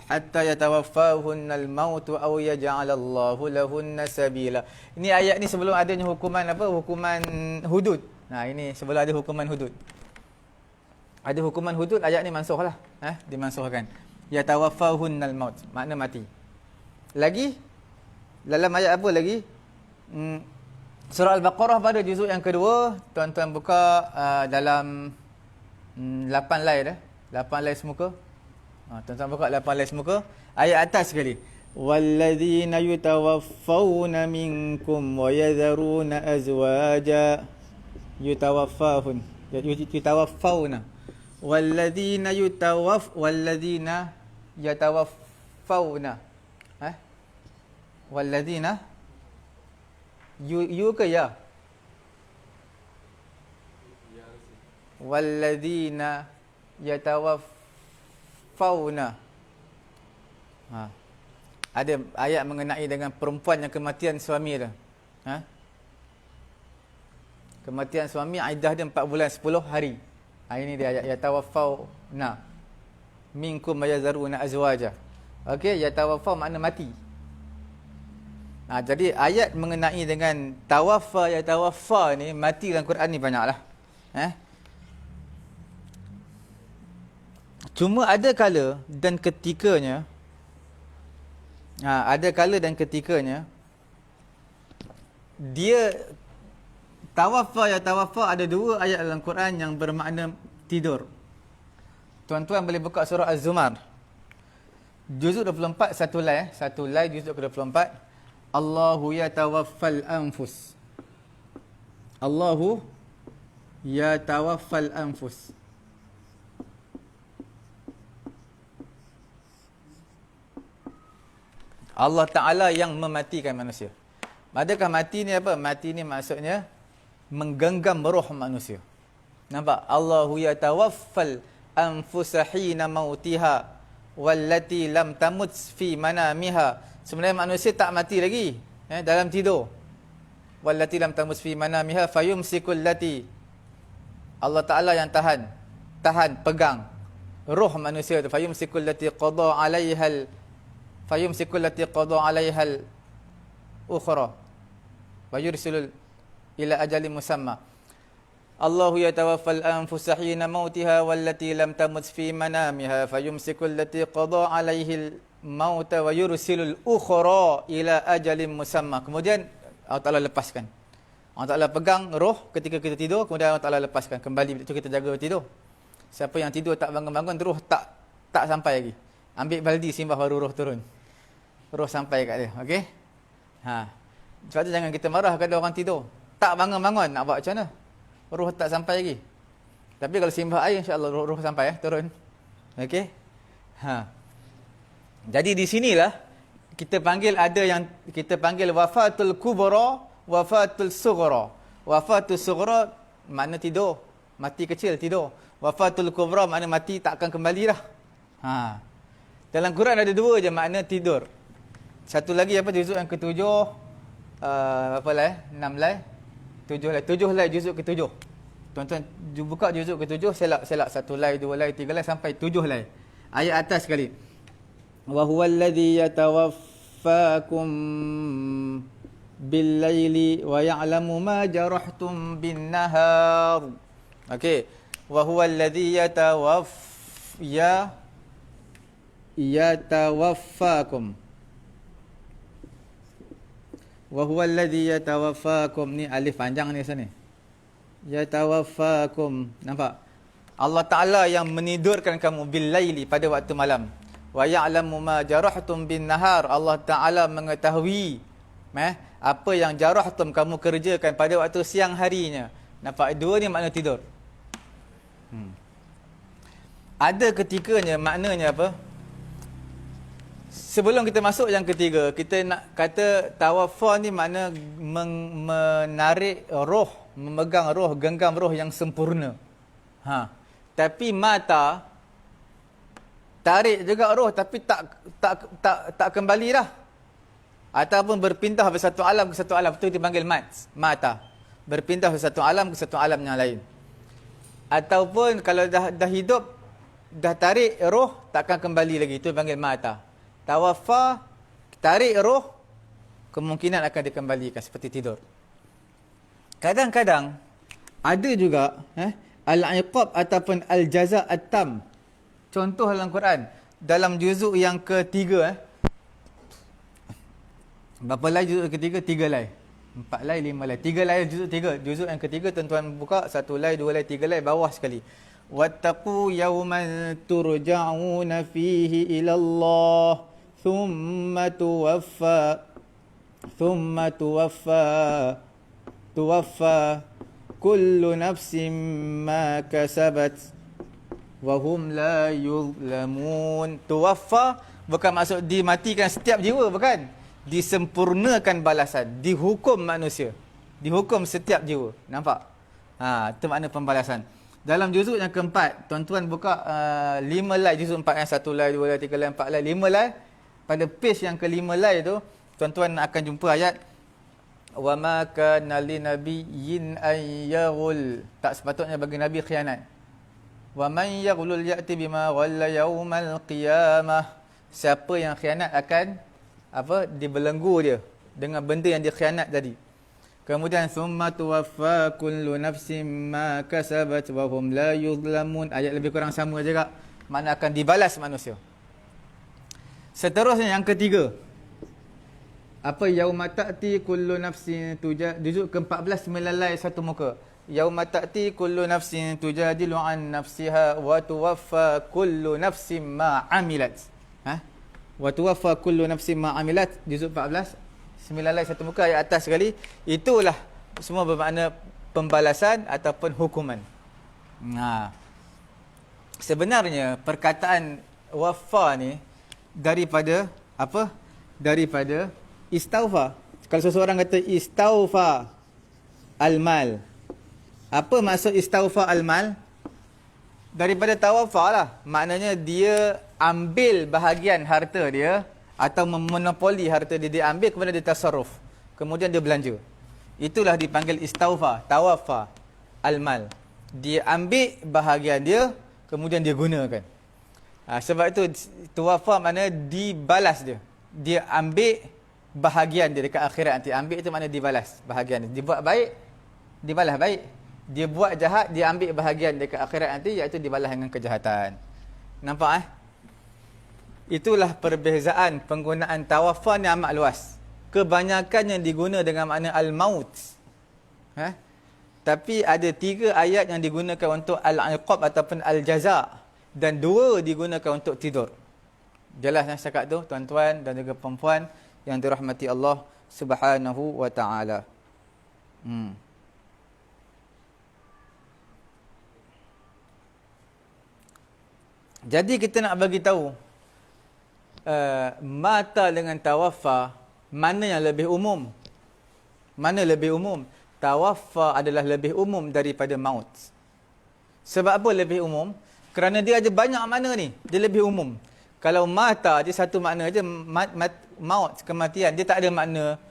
Hatta yatawaffahunnal maut aw yaj'alallahu lahunna sabila. Ini ayat ni sebelum adanya hukuman apa? Hukuman hudud. Ini sebelum ada hukuman hudud. Ada hukuman hudud, ayat ni mansuhlah. Dimansuhkan. Yatawaffahunnal maut, makna mati. Lagi dalam ayat apa lagi? Surah Al-Baqarah pada juzuk yang kedua, tuan-tuan buka dalam 8 lai dah. 8 lai semuka. Tuan-tuan buka 8 lai semuka. Ayat atas sekali. Walladzina yutawaffawna minkum wa yadharuna azwaja yutawaffawna. Walladzina yatawaffawna. Walladzina you ke ya? Walladzina yatawaffawna. Ada ayat mengenai dengan perempuan yang kematian suami dia. Kematian suami, iddah dia 4 bulan 10 hari. Ini dia ayat yatawaffawna minkum mayazaruna azwaja. Okey, yatawaffaw makna mati. Jadi ayat mengenai dengan yatawaffa ni, mati dalam Quran ni banyaklah. Cuma ada kala dan ketikanya dia yatawaffa ada 2 ayat dalam Quran yang bermakna tidur. Tuan-tuan boleh buka surah Az-Zumar. Juzuk 24, satu lai juzuk ke-24. Allahu yatawaffal anfus. Allahu yatawaffal anfus. Allah Ta'ala yang mematikan manusia. Adakah mati ni apa? Mati ni maksudnya menggenggam roh manusia. Nampak? Allahu yatawaffal anfusa hina mautiha wallati lam tamut fi manamiha. Sebenarnya manusia tak mati lagi dalam tidur. Wallati lam tamut fi manamiha fayumsikul lati. Allah Ta'ala yang tahan, pegang roh manusia tu. Fayumsikul lati qada 'alaihal fayumsikul lati qada 'alaihal ukhra wa yursilul ila ajalin musamma. Allahu yatawaffal anfusa hina mautiha wallati lam tamut fi manamiha fayumsikul lati qada 'alaihal mauta wa yursilul ukhra ila ajalin musamma. Kemudian Allah Ta'ala lepaskan. Allah Ta'ala pegang roh ketika kita tidur, kemudian Allah Ta'ala lepaskan kembali. Itu kita jaga tidur. Siapa yang tidur tak bangun-bangun, roh tak sampai lagi. Ambil baldi simbah baru roh turun. Roh sampai kat dia. Okey? Sebab tu jangan kita marah kepada orang tidur. Tak bangun-bangun, nak buat macam mana? Roh tak sampai lagi. Tapi kalau simbah air, insya-Allah roh sampai turun. Okey? Jadi di sinilah kita panggil wafatul kubra, wafatul sughra. Wafatul sughra makna tidur, mati kecil tidur. Wafatul kubra makna mati tak akan kembali dah. Dalam Quran ada dua je makna tidur. Satu lagi apa, juzuk yang ke-7, berapa lah 6 lah 7 lah 7 lah juzuk ke-7. Tuan-tuan buka juzuk ke-7, selak 1 lai 2 lai 3 lai sampai 7 lai. Ayat atas sekali. Wa huwal ladzi yatawaffakum bil laili wa ya'lamu ma jarahtum bin nahar. Okey. Wa huwal ladzi yatawaffakum. Wa huwal ladzi yatawaffakum, ni alif panjang ni sini. Yatawaffakum. Nampak? Allah Ta'ala yang menidurkan kamu bil laili, pada waktu malam. Wa ya'lamu ma jarahtum bin nahar. Allah Ta'ala mengetahui apa yang jarahtum kamu kerjakan pada waktu siang harinya. Nampak? Dua ni makna tidur. Ada ketikanya maknanya apa? Sebelum kita masuk yang ketiga, kita nak kata tawaffa ni makna menarik roh, memegang roh, genggam roh yang sempurna. Tapi mata tarik juga roh tapi tak kembali dah. Ataupun berpindah dari satu alam ke satu alam, itu dipanggil mata. Berpindah dari satu alam ke satu alam yang lain. Ataupun kalau dah hidup, dah tarik roh, takkan kembali lagi, itu dipanggil mata. Tawaffa, tarik roh, kemungkinan akan dikembalikan seperti tidur. Kadang-kadang ada juga al-iqab ataupun al-jaza' at-tam. Contoh dalam Quran, dalam juzuk yang ketiga, berapa lai juzuk ketiga? 3 lai. 4 lai, 5 lai. 3 lai juzuk 3. Juzuk yang ketiga tuan-tuan buka 1 lai, 2 lai, 3 lai, bawah sekali. Wattaqu yawman turja'una fihi ila Allah thumma tuwaffa kullu nafsin ma kasabat wa hum la yuzlamun. Tuwaffa bukan maksud dimatikan setiap jiwa, bukan. Disempurnakan balasan, dihukum manusia, dihukum setiap jiwa. Nampak? Itu makna pembalasan. Dalam juzuk yang keempat, tuan-tuan buka 5 lai, juzuk 4 yang 1 lai, 2 lai, 3 lai, 4 lai, 5 lai. Pada page yang ke-5 lai tu, tuan-tuan akan jumpa ayat wa ma kana linabiyyin ay yaghul. Tak sepatutnya bagi nabi khianat. Wa man yaghlul ya'ti bima ghalla yaumal qiyamah. Siapa yang khianat akan dibelenggu dia dengan benda yang dia khianat tadi. Kemudian summa tuwaffa kullu nafsin ma kasabat wa hum la yuzlamun. Ayat lebih kurang sama juga. Makna akan dibalas manusia. Seterusnya yang ketiga. Yauma ta'ti kullu nafsin juzuk ke-14 melalai satu muka. Yauma ta'ti kullu nafsin tujadilu an nafsiha wa tuwaffa kullu nafsin ma amilat. Wa tuwaffa kullu nafsin ma amilat, juzuk 14, 9 lai satu muka, ayat atas sekali. Itulah semua bermakna pembalasan ataupun hukuman. Sebenarnya perkataan wafa ni daripada daripada istaufa. Kalau seseorang kata istaufa al-mal, apa maksud istaufa al-mal? Daripada tawafa lah. Maknanya dia ambil bahagian harta dia atau memonopoli harta dia, dia ambil kemudian dia tasarruf. Kemudian dia belanja. Itulah dipanggil istaufa, tawafa al-mal. Dia ambil bahagian dia, kemudian dia gunakan. Sebab itu tawafa maknanya dibalas dia. Dia ambil bahagian dia dekat akhirat nanti. Ambil itu maknanya dibalas bahagian dia. Dia buat baik, dibalas baik. Dia buat jahat, dia ambil bahagian dekat akhirat nanti, iaitu dibalas dengan kejahatan. Nampak Itulah perbezaan penggunaan tawafa ni amat luas. Kebanyakan yang diguna dengan makna al-maut. Tapi ada 3 ayat yang digunakan untuk al-iqab ataupun al-jaza, dan 2 digunakan untuk tidur. Jelas cakap tu tuan-tuan dan juga perempuan yang dirahmati Allah Subhanahu wa taala. Jadi kita nak bagi tahu mata dengan tawafa, mana yang lebih umum? Mana lebih umum? Tawafa adalah lebih umum daripada maut. Sebab apa lebih umum? Kerana dia ada banyak makna ni. Dia lebih umum. Kalau mata dia satu makna je, maut, kematian, dia tak ada makna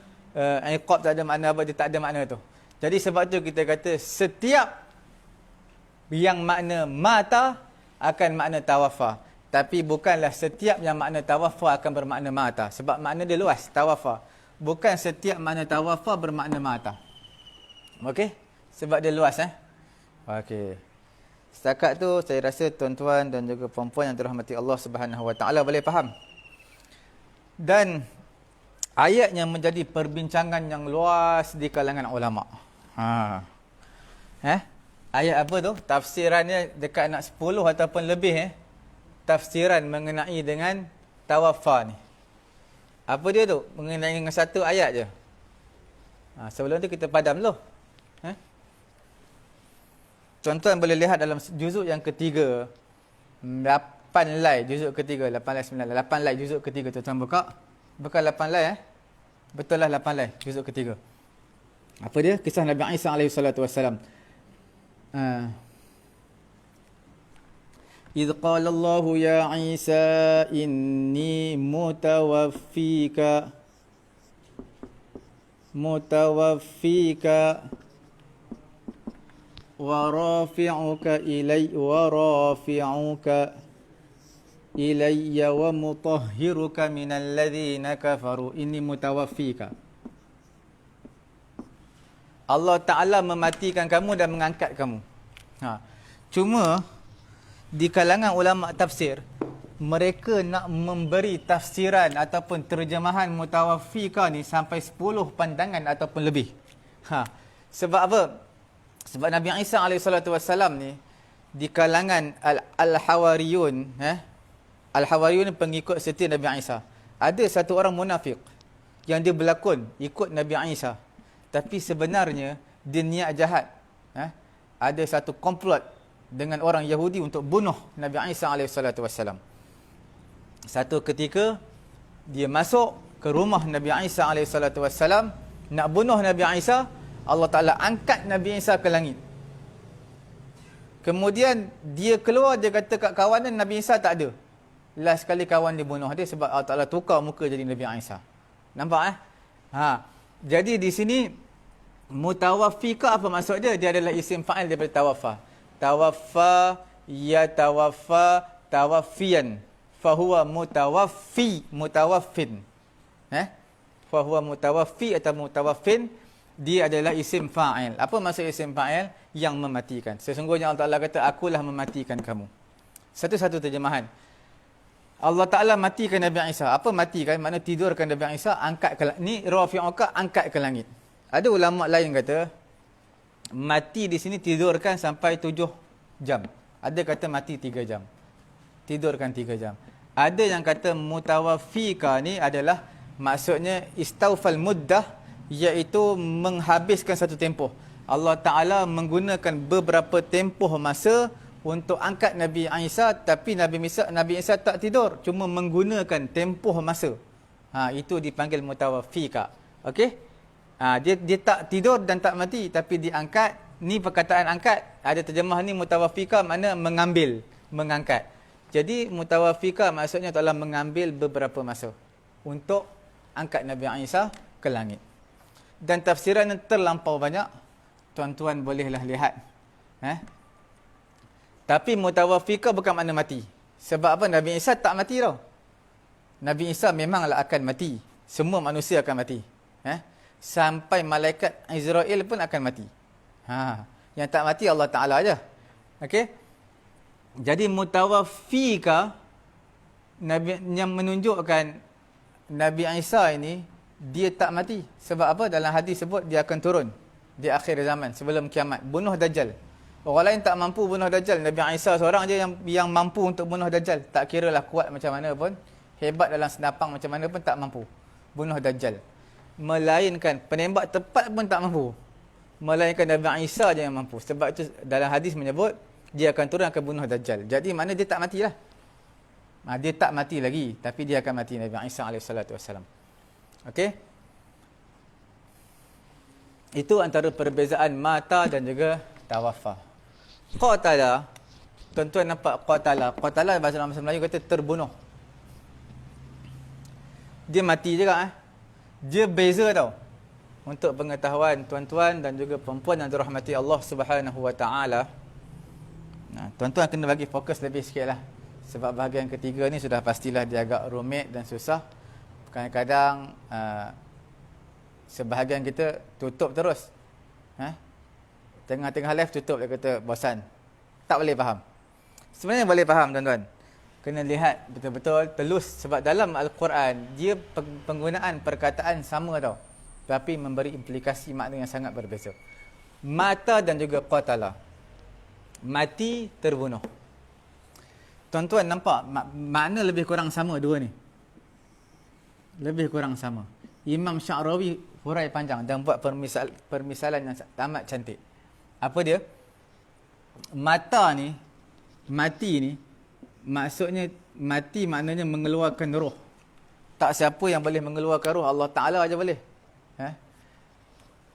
iqab, tak ada makna apa, dia tak ada makna tu. Jadi sebab tu kita kata setiap yang makna mata akan makna tawafa. Tapi bukanlah setiap yang makna tawafa akan bermakna mata. Sebab makna dia luas, tawafa. Bukan setiap makna tawafa bermakna mata. Okey? Sebab dia luas Okey. Setakat tu saya rasa tuan-tuan dan juga perempuan yang dirahmati Allah Subhanahu wa taala boleh faham. Dan ayat yang menjadi perbincangan yang luas di kalangan ulama. Ayat apa tu? Tafsirannya dekat nak 10 ataupun lebih tafsiran mengenai dengan tawafa ni. Apa dia tu? Mengenai dengan satu ayat je. Sebelum tu kita padam dulu. Tuan-tuan boleh lihat dalam juzuk yang ketiga, 8 lai juzuk ketiga, 8 lai 9 lai, 8 lai juzuk ketiga. Tuan-tuan buka. Bukan 8 lai Betul lah 8 lai juzuk ketiga. Apa dia? Kisah Nabi Isa alaihi salatu wassalam. إذ قال الله يا عيسى إني متوفيك ورافعك إلي ومطهرك من الذين كفروا إني متوفيك. Allah Ta'ala mematikan kamu dan mengangkat kamu. Cuma di kalangan ulama tafsir, mereka nak memberi tafsiran ataupun terjemahan mutawaffika ni sampai 10 pandangan ataupun lebih. Sebab apa? Sebab Nabi Isa AS ni di kalangan al-hawariyun, al-hawariyun pengikut setia Nabi Isa, ada satu orang munafik yang dia berlakon ikut Nabi Isa, tapi sebenarnya dia niat jahat. Ada satu komplot dengan orang Yahudi untuk bunuh Nabi Isa AS. Satu ketika dia masuk ke rumah Nabi Isa AS nak bunuh Nabi Isa. Allah Ta'ala angkat Nabi Isa ke langit. Kemudian dia keluar, dia kata kat kawanan Nabi Isa tak ada. Last sekali kawan dia bunuh dia sebab Allah Ta'ala tukar muka jadi Nabi Isa. Nampak Jadi di sini mutawaffika apa maksud dia? Dia adalah isim fa'il daripada tawafa. Tawaffa yatawaffa tawaffiyan. Fahuwa mutawaffin. Fahuwa mutawaffi atau mutawaffin. Dia adalah isim fa'il. Apa maksud isim fa'il? Yang mematikan. Sesungguhnya Allah Ta'ala kata, akulah mematikan kamu. Satu-satu terjemahan. Allah Ta'ala matikan Nabi Isa. Apa matikan? Maknanya tidurkan Nabi Isa, angkat ke langit. Ni rafi'uka, angkat ke langit. Ada ulama lain kata, mati di sini tidurkan sampai 7 jam. Ada kata mati 3 jam. Tidurkan 3 jam. Ada yang kata mutawaffika ni adalah maksudnya istaufal muddah, iaitu menghabiskan satu tempoh. Allah Ta'ala menggunakan beberapa tempoh masa untuk angkat Nabi Isa, tapi Nabi Isa tak tidur, cuma menggunakan tempoh masa. Itu dipanggil mutawaffika. Okey? Dia tak tidur dan tak mati, tapi diangkat. Ni perkataan angkat. Ada terjemah ni mutawaffika makna mengambil, mengangkat. Jadi mutawaffika maksudnya telah mengambil beberapa masa untuk angkat Nabi Isa ke langit. Dan tafsiran yang terlampau banyak, tuan-tuan bolehlah lihat. Tapi mutawaffika bukan makna mati. Sebab apa? Nabi Isa tak mati tau. Nabi Isa memanglah akan mati. Semua manusia akan mati. Sampai malaikat Israel pun akan mati. Yang tak mati Allah Ta'ala aja. Okey? Jadi mutawaffika yang menunjukkan Nabi Isa ini dia tak mati. Sebab apa? Dalam hadis sebut dia akan turun di akhir zaman sebelum kiamat, bunuh Dajjal. Orang lain tak mampu bunuh Dajjal. Nabi Isa seorang je yang mampu untuk bunuh Dajjal. Tak kiralah kuat macam mana pun, hebat dalam senapang macam mana pun, tak mampu bunuh Dajjal. Melainkan penembak tepat pun tak mampu. Melainkan Nabi Isa je yang mampu. Sebab itu dalam hadis menyebut dia akan turun, akan bunuh Dajjal. Jadi mana dia tak matilah. Dia tak mati lagi, tapi dia akan mati, Nabi Isa AS. Okey? Itu antara perbezaan mata dan juga tawaffa. Qatala, tuan-tuan nampak qatala. Qatala bahasa Melayu kata terbunuh. Dia mati juga. Dia beza tau. Untuk pengetahuan tuan-tuan dan juga perempuan yang dirahmati Allah Subhanahu Wa Taala. Tuan-tuan kena bagi fokus lebih sikit lah. Sebab bahagian ketiga ni sudah pastilah dia agak rumit dan susah. Kadang-kadang sebahagian kita tutup terus. Tengah-tengah live tutup, dia kata bosan. Tak boleh faham. Sebenarnya boleh faham tuan-tuan. Kena lihat betul-betul telus. Sebab dalam Al-Quran, dia penggunaan perkataan sama tau. Tapi memberi implikasi makna yang sangat berbeza. Mata dan juga qatala. Mati, terbunuh. Tuan-tuan nampak makna lebih kurang sama dua ni. Lebih kurang sama. Imam Sya'rawi hurai panjang dan buat permisalan yang amat cantik. Apa dia? Mata ni, mati ni, maksudnya mati maknanya mengeluarkan roh. Tak siapa yang boleh mengeluarkan roh, Allah Ta'ala aja boleh.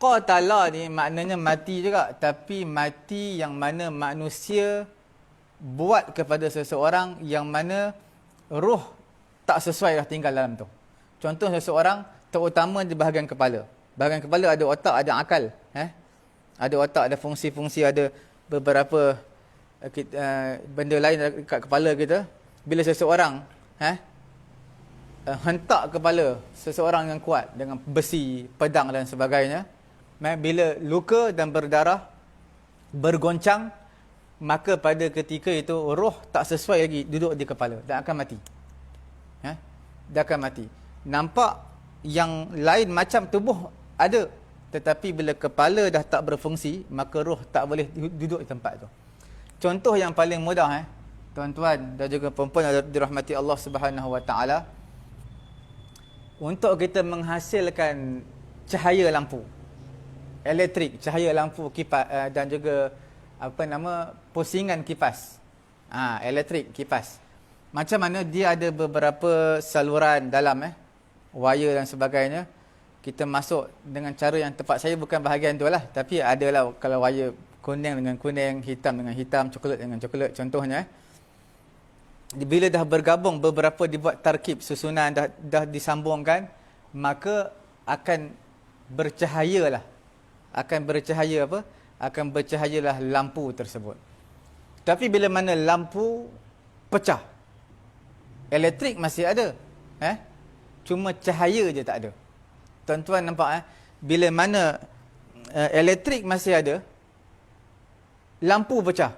Qatala ni maknanya mati juga, tapi mati yang mana manusia buat kepada seseorang yang mana roh tak sesuai dah tinggal dalam tu. Contoh seseorang, terutama di bahagian kepala. Bahagian kepala ada otak, ada akal. Ada otak, ada fungsi-fungsi, ada beberapa benda lain dekat kepala kita. Bila seseorang hentak kepala seseorang yang kuat dengan besi, pedang dan sebagainya, bila luka dan berdarah, bergoncang, maka pada ketika itu roh tak sesuai lagi duduk di kepala dan akan mati. Dia akan mati. Nampak yang lain macam tubuh ada, tetapi bila kepala dah tak berfungsi, maka roh tak boleh duduk di tempat tu. Contoh yang paling mudah, tuan-tuan dan juga perempuan yang dirahmati Allah Subhanahu Wa Taala, untuk kita menghasilkan cahaya lampu elektrik, cahaya lampu kipas dan juga pusingan kipas. Elektrik kipas. Macam mana dia ada beberapa saluran dalam, wire dan sebagainya. Kita masuk dengan cara yang tepat. Saya bukan bahagian tu lah, tapi adalah kalau wire kuning dengan kuning, hitam dengan hitam, coklat dengan coklat contohnya. Bila dah bergabung beberapa, dibuat tarkib, susunan dah disambungkan, maka akan bercahayalah. Akan bercahaya apa? Akan bercahayalah lampu tersebut. Tapi bila mana lampu pecah, elektrik masih ada, cuma cahaya je tak ada. Tuan-tuan nampak, bila mana elektrik masih ada, lampu pecah.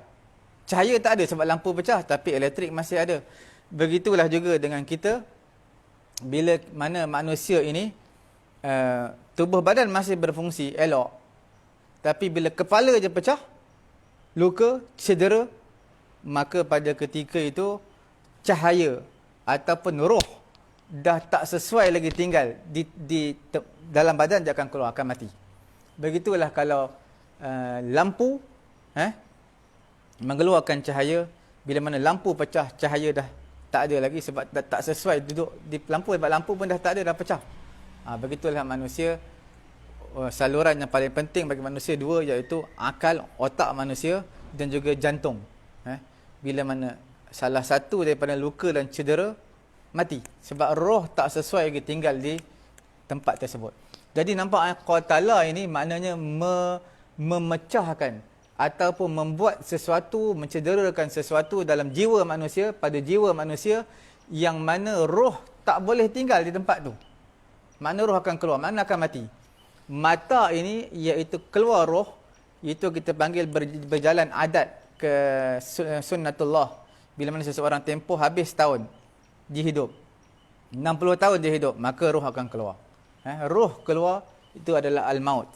Cahaya tak ada sebab lampu pecah, tapi elektrik masih ada. Begitulah juga dengan kita. Bila mana manusia ini tubuh badan masih berfungsi elok, tapi bila kepala je pecah, luka, cedera, maka pada ketika itu cahaya ataupun roh dah tak sesuai lagi tinggal di dalam badan, dia akan keluar, akan mati. Begitulah kalau lampu mengeluarkan cahaya, bila mana lampu pecah, cahaya dah tak ada lagi sebab tak sesuai duduk di lampu, sebab lampu pun dah tak ada, dah pecah. Begitulah manusia. Saluran yang paling penting bagi manusia dua, iaitu akal, otak manusia dan juga jantung. Bila mana salah satu daripada luka dan cedera, mati. Sebab roh tak sesuai lagi tinggal di tempat tersebut. Jadi nampak qatala ini maknanya memecahkan ataupun membuat sesuatu, mencederakan sesuatu dalam jiwa manusia, pada jiwa manusia, yang mana roh tak boleh tinggal di tempat tu. Makna roh akan keluar, makna akan mati. Mata ini iaitu keluar roh, itu kita panggil berjalan adat ke sunnatullah. Bila mana seseorang tempoh habis tahun dia hidup, 60 tahun dia hidup, maka roh akan keluar. Roh keluar itu adalah al-maut.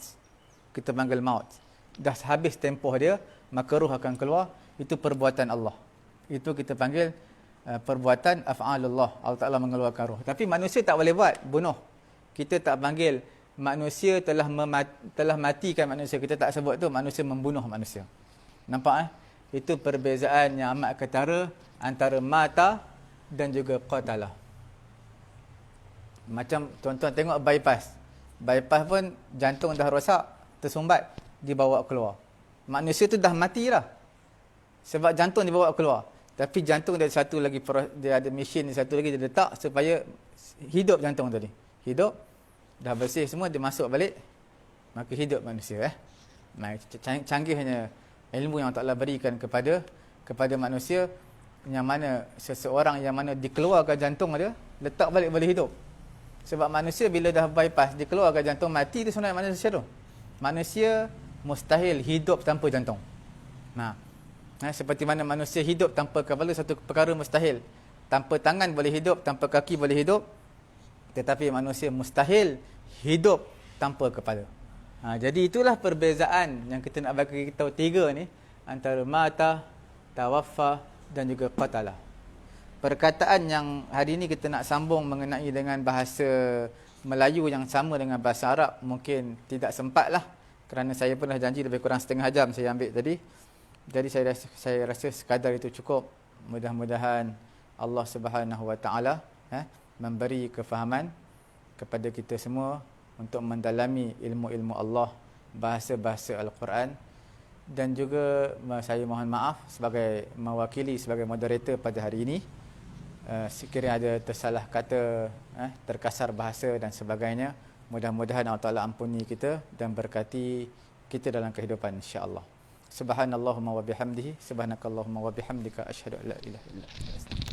Kita panggil maut. Dah habis tempoh dia, maka roh akan keluar. Itu perbuatan Allah. Itu kita panggil perbuatan af'alullah. Allah Ta'ala mengeluarkan roh. Tapi manusia tak boleh buat, bunuh. Kita tak panggil manusia telah matikan manusia. Kita tak sebut tu manusia membunuh manusia. Nampak Itu perbezaan yang amat ketara antara mata dan juga qatala. Macam tuan-tuan tengok bypass. Bypass pun jantung dah rosak, tersumbat, dibawa keluar. Manusia tu dah mati lah. Sebab jantung dibawa keluar. Tapi jantung dia satu lagi, dia ada mesin satu lagi dia letak supaya hidup jantung tadi. Hidup, dah bersih semua, dia masuk balik, maka hidup manusia. Canggihnya ilmu yang Allah berikan kepada manusia, yang mana seseorang yang mana dikeluarkan jantung dia, letak balik boleh hidup. Sebab manusia bila dah bypass, dikeluarkan jantung, mati tu sebenarnya manusia tu. Manusia mustahil hidup tanpa jantung. Seperti mana manusia hidup tanpa kepala, satu perkara mustahil. Tanpa tangan boleh hidup, tanpa kaki boleh hidup. Tetapi manusia mustahil hidup tanpa kepala. Jadi itulah perbezaan yang kita nak bagi kita tahu tiga ni, antara mata, tawaffa dan juga qatala. Perkataan yang hari ini kita nak sambung mengenai dengan bahasa Melayu yang sama dengan bahasa Arab, mungkin tidak sempat lah, kerana saya pun dah janji lebih kurang setengah jam saya ambil tadi. Jadi saya rasa sekadar itu cukup. Mudah-mudahan Allah Subhanahu Wa Taala memberi kefahaman kepada kita semua untuk mendalami ilmu-ilmu Allah, bahasa-bahasa Al-Quran. Dan juga saya mohon maaf sebagai mewakili sebagai moderator pada hari ini, sekiranya ada tersalah kata, terkasar bahasa dan sebagainya. Mudah-mudahan Allah Ta'ala ampuni kita dan berkati kita dalam kehidupan, insya-Allah. Subhanallahumma wa bihamdihi, subhanakallahumma wa bihamdika, asyhadu an la ilaha illa anta.